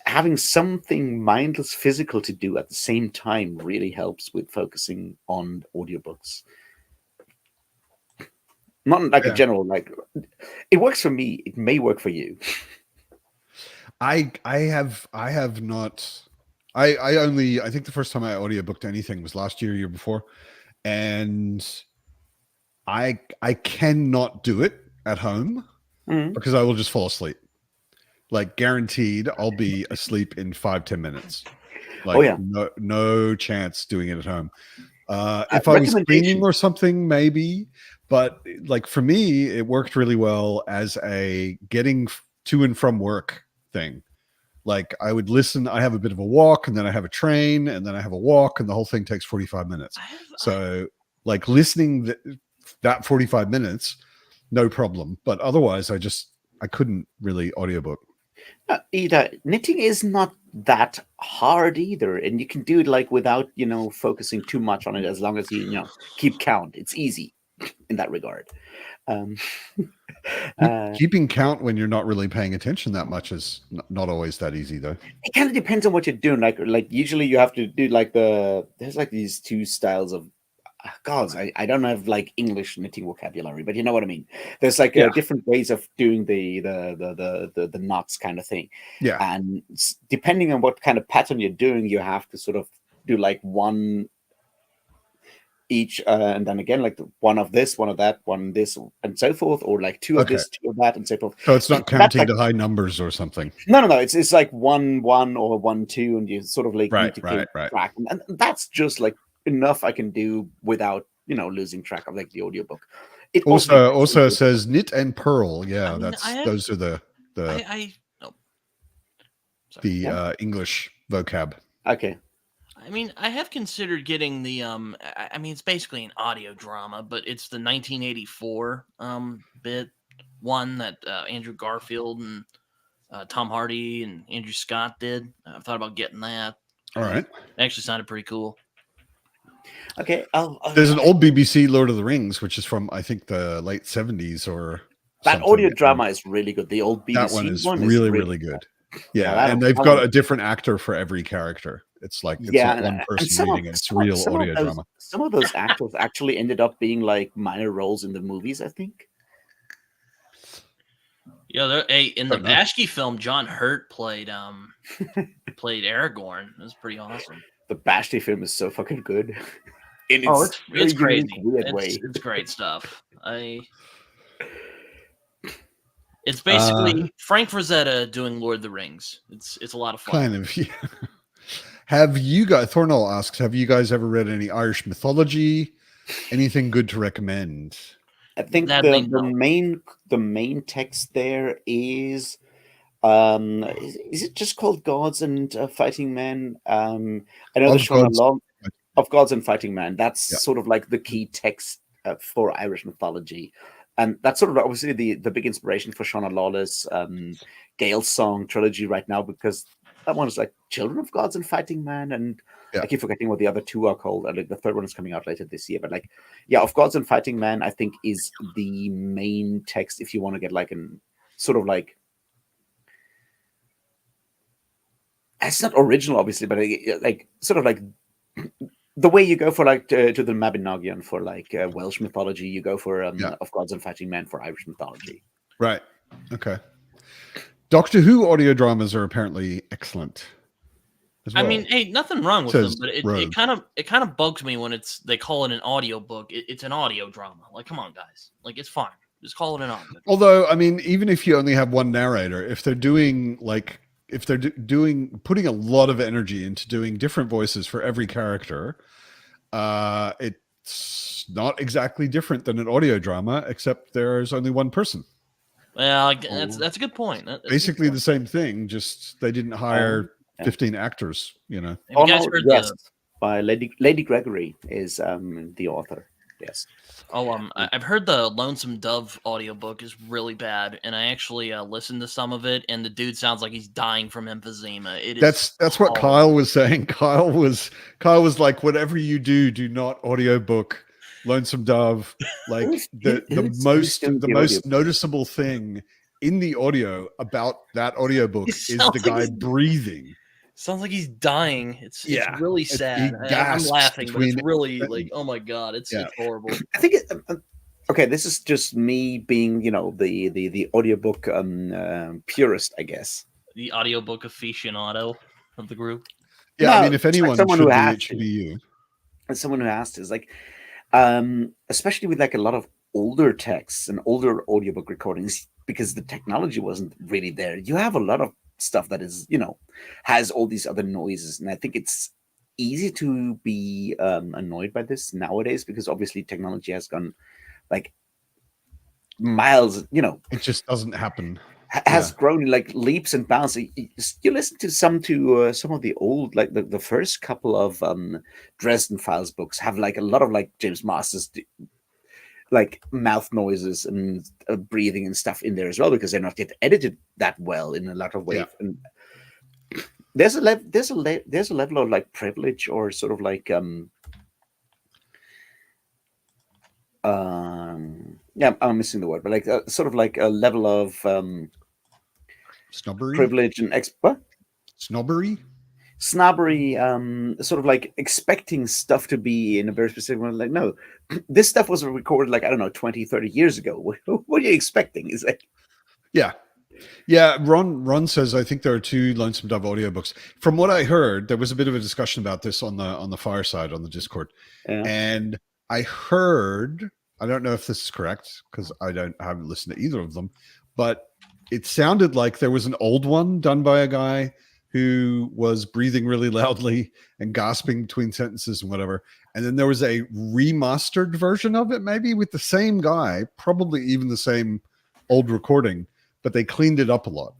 having something mindless physical to do at the same time really helps with focusing on audiobooks. Not like a general, like, it works for me. It may work for you. I have not. I think the first time I audiobooked anything was last year before, and I cannot do it at home because I will just fall asleep. Like, guaranteed, I'll be asleep in 5-10 minutes. Like, no chance doing it at home. If I was cleaning or something, maybe. But like, for me, it worked really well as a getting to and from work thing. Like, I would listen. I have a bit of a walk, and then I have a train, and then I have a walk, and the whole thing takes 45 minutes. So like, listening that 45 minutes, no problem. But otherwise, I couldn't really audiobook. Either knitting is not that hard either, and you can do it like without focusing too much on it, as long as you keep count. It's easy in that regard. Keeping count when you're not really paying attention that much is not always that easy, though. It kind of depends on what you're doing. Like usually you have to do like there's like these two styles of gods, I don't have like English knitting vocabulary, but you know what I mean. There's like Yeah. different ways of doing the knots kind of thing, Yeah. and depending on what kind of pattern you're doing, you have to sort of do like one each, and then again like one of this, one of that, one this, and so forth, or like two of Okay. this, two of that, and so forth. So it's not That's counting like, to high numbers or something. no, it's like 1-1 or 1-2, and you sort of like need to keep track, and that's just like enough I can do without losing track of like the audiobook. It also says knit and purl. Yeah, I mean, those are the English vocab. Okay. I mean, I have considered getting the I mean, it's basically an audio drama, but it's the 1984 bit one that Andrew Garfield and Tom Hardy and Andrew Scott did. I've thought about getting that. All right. It actually sounded pretty cool. Okay. There's an old BBC Lord of the Rings, which is from I think the late 70s or that audio drama is really good. The old BBC that one is really good. Yeah, and they've got a different actor for every character. It's like it's not one person reading it. It's real audio drama. Some of those actors actually ended up being like minor roles in the movies, I think. Yeah, in the Bashki film, John Hurt played Aragorn. It was pretty awesome. The Bashki film is so fucking good. It's crazy. Weird way. It's great stuff. It's basically Frank Frazetta doing Lord of the Rings. It's a lot of fun. Kind of. Yeah. Have you guys? Thornell asks, have you guys ever read any Irish mythology? Anything good to recommend? I think the main text there is it just called Gods and Fighting Men? I know there's a lot of Gods and Fighting Men. That's sort of like the key text for Irish mythology. And that's sort of obviously the big inspiration for Shauna Lawless' Gale Song trilogy right now, because that one is like Children of Gods and Fighting Man, and I keep forgetting what the other two are called. Like the third one is coming out later this year. But like, of Gods and Fighting Man, I think is the main text if you want to get like an sort of like, it's not original obviously, but like sort of like the way you go for like to the Mabinogion for like Welsh mythology, you go for Of Gods and Fighting Men for Irish mythology. Right. Okay. Doctor Who audio dramas are apparently excellent. Well. I mean, hey, nothing wrong with them, but it kind of bugs me when they call it an audio book. It's an audio drama. Like, come on, guys. Like, it's fine. Just call it an audio. Although, I mean, even if you only have one narrator, if they're doing like putting a lot of energy into doing different voices for every character, it's not exactly different than an audio drama, except there's only one person. Well, that's a good point. That's basically the same thing, just they didn't hire 15 actors, you know. By Lady Gregory is the author. Yes. I've heard the Lonesome Dove audiobook is really bad, and I actually listened to some of it, and the dude sounds like he's dying from emphysema. That's what Kyle was saying. Kyle was like, whatever you do not audiobook Lonesome Dove. Like the most noticeable thing in the audio about that audiobook is the guy breathing. Sounds like he's dying. It's really sad. I'm laughing, but it's really like, oh my god, it's horrible. I think okay, this is just me being, the audiobook purist, I guess. The audiobook aficionado of the group. Yeah, I mean, if anyone it should be you. And someone who asked is like, especially with like a lot of older texts and older audiobook recordings, because the technology wasn't really there. You have a lot of stuff that is, has all these other noises, and I think it's easy to be annoyed by this nowadays, because obviously technology has gone like miles, it just doesn't happen, has grown like leaps and bounds. You listen to some of the old, like the first couple of Dresden Files books have like a lot of like James Masters like mouth noises and breathing and stuff in there as well, because they're not yet edited that well in a lot of ways. Yeah. And there's a level of like privilege, or sort of like I'm missing the word, but like sort of like a level of snobbery, privilege and snobbery. snobbery, sort of like expecting stuff to be in a very specific way. Like, no, this stuff was recorded like, I don't know, 20, 30 years ago. What are you expecting? Is like, yeah. Ron says I think there are 2 Lonesome Dove audiobooks. From what I heard, there was a bit of a discussion about this on the fireside on the Discord, and I heard, I don't know if this is correct because I haven't listened to either of them, but it sounded like there was an old one done by a guy who was breathing really loudly and gasping between sentences and whatever. And then there was a remastered version of it, maybe with the same guy, probably even the same old recording, but they cleaned it up a lot.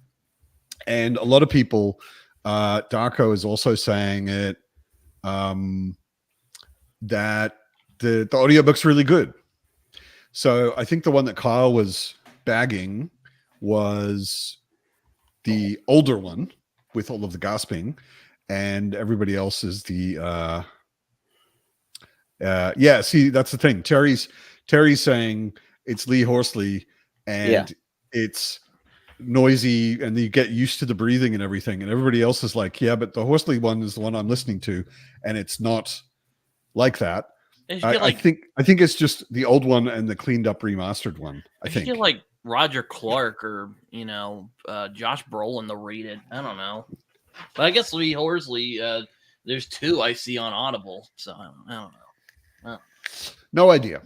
And a lot of people, Darko is also saying it, that the audiobook's really good. So I think the one that Kyle was bagging was the older one with all of the gasping, and everybody else is the see, that's the thing. Terry's saying it's Lee Horsley and it's noisy and you get used to the breathing and everything, and everybody else is like, yeah, but the Horsley one is the one I'm listening to and it's not like that. I think it's just the old one and the cleaned up remastered one. I think you get like Roger Clark or Josh Brolin to read it. I don't know, but I guess Lee Horsley. There's 2 I see on Audible, so I don't know. No idea.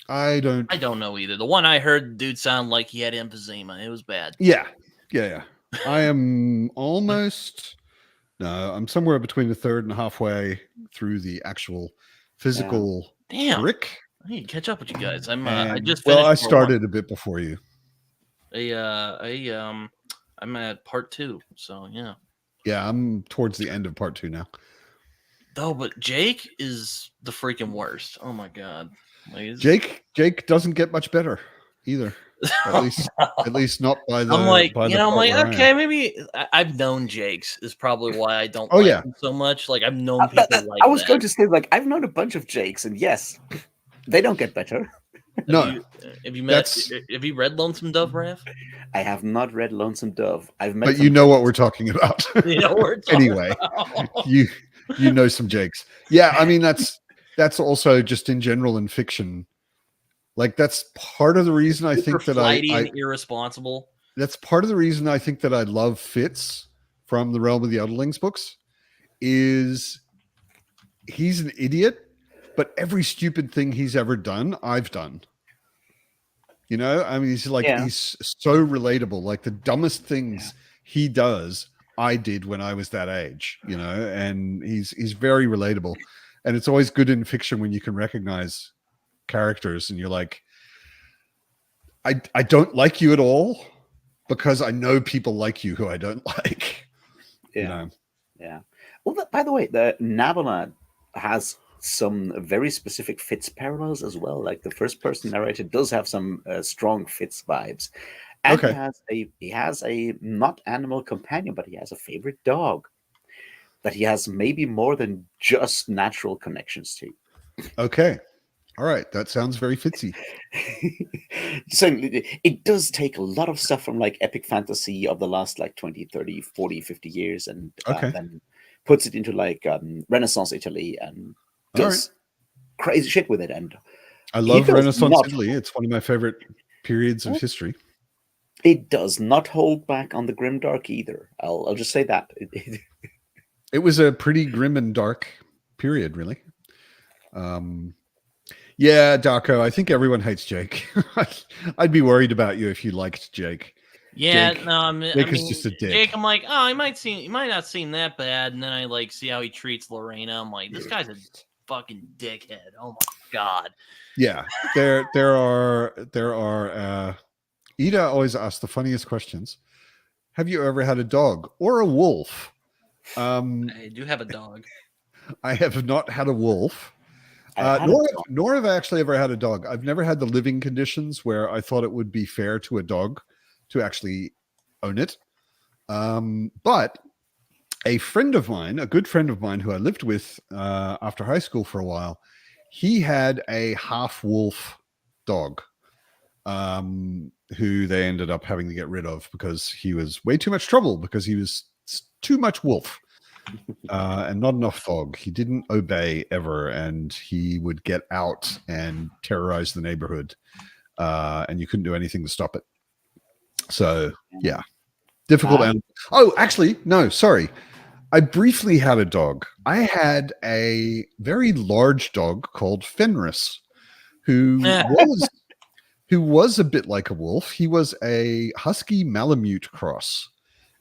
I don't know either. The one I heard, dude sound like he had emphysema. It was bad. Yeah. I am almost. No, I'm somewhere between the third and halfway through the actual physical brick. I need to catch up with you guys. I started a bit before you. I'm at part 2, so yeah. Yeah, I'm towards the end of part 2 now. Oh, but Jake is the freaking worst. Oh my god, Jake doesn't get much better either. At least not by the. I'm like, okay, maybe I've known Jake's is probably why I don't him so much. Like I've known people like. I was going to say, like, I've known a bunch of Jakes, and yes, they don't get better. No. Have you read Lonesome Dove, Raph? I have not read Lonesome Dove. I've met. But you know what we're talking about. Anyway, about. you know some Jakes. Yeah, I mean that's also just in general in fiction. Like that's part of the reason I think that I irresponsible. That's part of the reason I think that I love Fitz from the Realm of the Elderlings books. Is he's an idiot, but every stupid thing he's ever done, I've done. You know, I mean, he's so relatable. Like the dumbest things he does, I did when I was that age. You know, and he's very relatable, and it's always good in fiction when you can recognize characters and you're like, I don't like you at all because I know people like you who I don't like. Yeah. Well, by the way, the Nabona has some very specific Fitz parallels as well. Like the first person narrator does have some strong Fitz vibes, and he has a not animal companion, but he has a favorite dog that he has maybe more than just natural connections to. Okay. All right, that sounds very Fitzy. So it does take a lot of stuff from like epic fantasy of the last like 20, 30, 40, 50 years and then puts it into like Renaissance Italy and does crazy shit with it. And I love Renaissance Italy. It's one of my favorite periods of history. It does not hold back on the grimdark either. I'll just say that. It was a pretty grim and dark period, really. Yeah, Darko, I think everyone hates Jake. I'd be worried about you if you liked Jake. Yeah, Jake, no, Jake is just a dick. Jake, I'm like, oh, he might not seem that bad, and then I like see how he treats Lorena. I'm like, this guy's a fucking dickhead. Oh my god. Yeah, there are. Ida always asks the funniest questions. Have you ever had a dog or a wolf? I do have a dog. I have not had a wolf. Nor have I actually ever had a dog. I've never had the living conditions where I thought it would be fair to a dog to actually own it. But a friend of mine, a good friend of mine who I lived with after high school for a while, he had a half wolf dog who they ended up having to get rid of because he was way too much trouble because he was too much wolf. and not enough fog. He didn't obey ever, and he would get out and terrorize the neighborhood, and you couldn't do anything to stop it. So, yeah, difficult animal. Oh, actually, no, sorry. I briefly had a dog. I had a very large dog called Fenris, who was a bit like a wolf. He was a husky Malamute cross,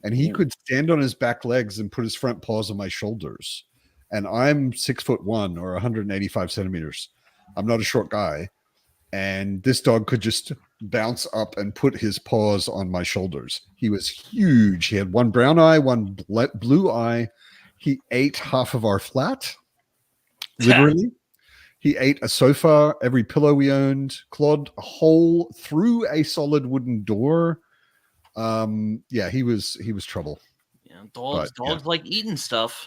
and he could stand on his back legs and put his front paws on my shoulders. And I'm 6'1" or 185 centimeters. I'm not a short guy. And this dog could just bounce up and put his paws on my shoulders. He was huge. He had one brown eye, one blue eye. He ate half of our flat, literally. He ate a sofa, every pillow we owned, clawed a hole through a solid wooden door. Yeah, he was trouble. Yeah, dogs like eating stuff.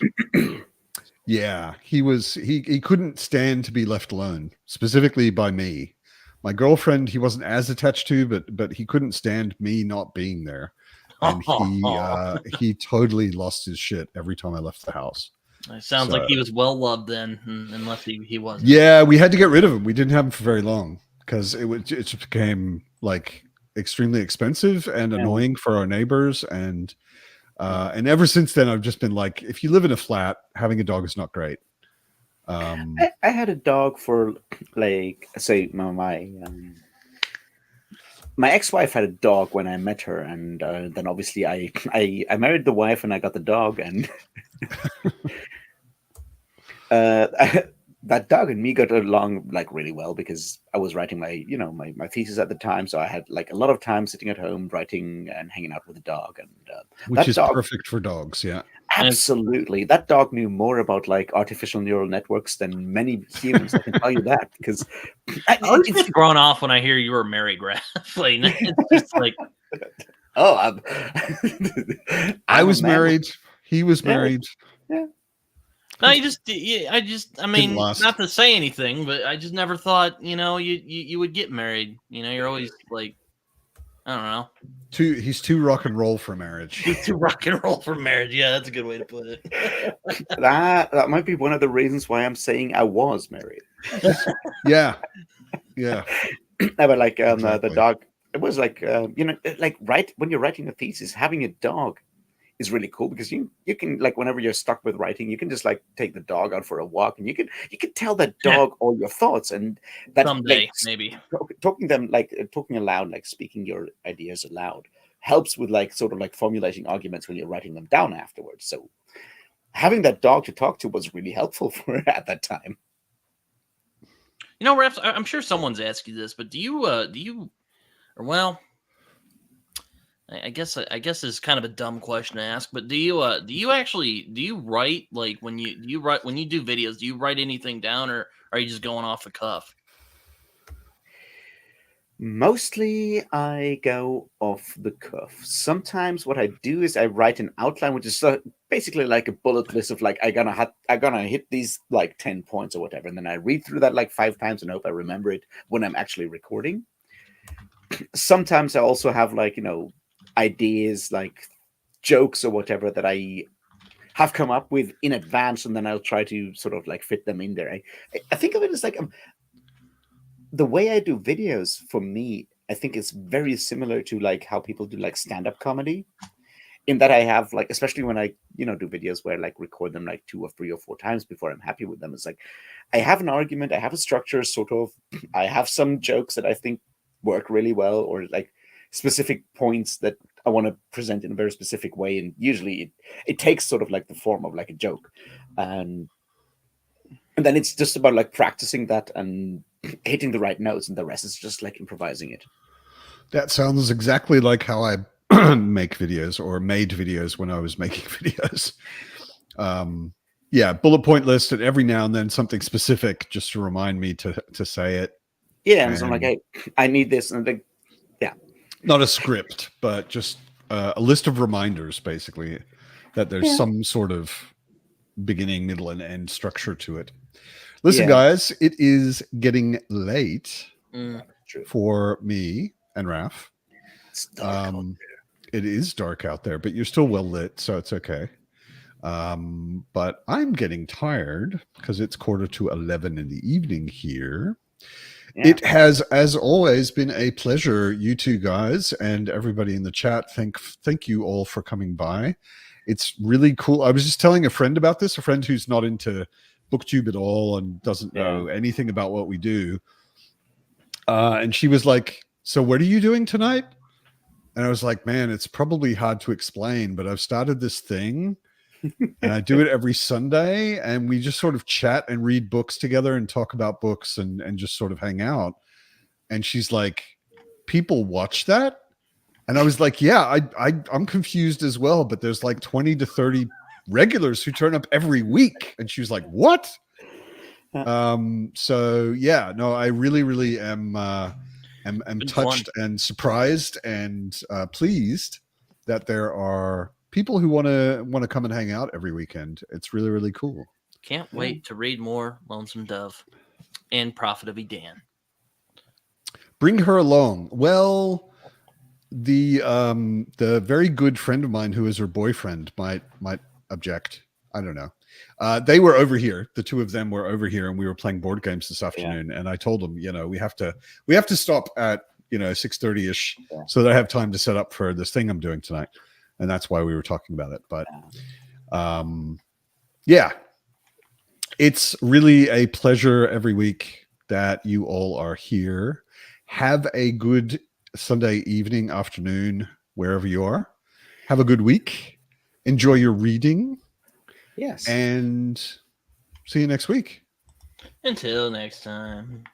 Yeah, he couldn't stand to be left alone, specifically by me. My girlfriend, he wasn't as attached to, but he couldn't stand me not being there. And he totally lost his shit every time I left the house. It sounds like he was well loved then, unless he wasn't. Yeah, we had to get rid of him. We didn't have him for very long because it just became like extremely expensive and annoying for our neighbors. And ever since then, I've just been like, if you live in a flat, having a dog is not great. I had a dog for like, say, my ex-wife had a dog when I met her, and then obviously I married the wife and I got the dog, and that dog and me got along like really well because I was writing my thesis at the time, so I had like a lot of time sitting at home writing and hanging out with the dog, and which is perfect for dogs. Yeah, absolutely. That dog knew more about like artificial neural networks than many humans. I can tell you that because I was just thrown off when I hear you were married, Raph. Like, it's just like, oh, I was married. He was married. Yeah. No, I mean, not to say anything, but I just never thought, you would get married. You're always like, I don't know. He's too rock and roll for marriage. He's too rock and roll for marriage. Yeah, that's a good way to put it. That might be one of the reasons why I'm saying I was married. Yeah. But like Exactly. the dog, it was like like when you're writing a thesis, having a dog is really cool because you can like whenever you're stuck with writing, you can just like take the dog out for a walk and you can tell that dog all your thoughts, and that someday maybe talking aloud, like speaking your ideas aloud helps with like sort of like formulating arguments when you're writing them down afterwards. So having that dog to talk to was really helpful for her at that time. Raph, I'm sure someone's asked you this, but I guess it's kind of a dumb question to ask, but do you write like when you do videos, do you write anything down, or are you just going off the cuff? Mostly I go off the cuff. Sometimes what I do is I write an outline, which is basically like a bullet list of like I'm gonna hit these like 10 points or whatever, and then I read through that like 5 times and hope I remember it when I'm actually recording. Sometimes I also have like ideas like jokes or whatever that I have come up with in advance, and then I'll try to sort of like fit them in there. I think of it as like the way I do videos for me, I think it's very similar to like how people do like stand-up comedy, in that I have like, especially when I do videos where I like record them like 2 or 3 or 4 times before I'm happy with them. It's like I have an argument, I have a structure sort of, I have some jokes that I think work really well, or like specific points that I want to present in a very specific way, and usually it takes sort of like the form of like a joke, and then it's just about like practicing that and hitting the right notes, and the rest is just like improvising it. That sounds exactly like how I make videos, or made videos when I was making videos. Bullet point list, and every now and then something specific just to remind me to say it. Yeah, and so I'm like, hey, I need this, and like, yeah, not a script, but just a list of reminders, basically, that there's some sort of beginning, middle, and end structure to it. Listen, guys, it is getting late for me and Raph. It's dark out there. It is dark out there, but you're still well lit, so it's okay. But I'm getting tired because it's 11:15 in the evening here. Yeah. It has, as always, been a pleasure, you two guys and everybody in the chat. Thank you all for coming by. It's really cool. I was just telling a friend about this, a friend who's not into BookTube at all and doesn't know anything about what we do. And she was like, so what are you doing tonight? And I was like, man, it's probably hard to explain, but I've started this thing and I do it every Sunday, and we just sort of chat and read books together and talk about books and just sort of hang out. And she's like, people watch that? And I was like, yeah, I'm confused as well, but there's like 20 to 30 regulars who turn up every week. And she was like, what? So yeah, no, I really am touched and surprised and pleased that there are people who want to come and hang out every weekend. It's really cool. Can't wait to read more Lonesome Dove and Prophet of Edan. Bring her along. Well, the very good friend of mine who is her boyfriend might object. I don't know. They were over here. The two of them were over here, and we were playing board games this afternoon. Yeah. And I told them, we have to stop at 6:30ish so that I have time to set up for this thing I'm doing tonight. And that's why we were talking about it. But yeah, it's really a pleasure every week that you all are here. Have a good Sunday evening, afternoon, wherever you are. Have a good week. Enjoy your reading. Yes. And see you next week. Until next time.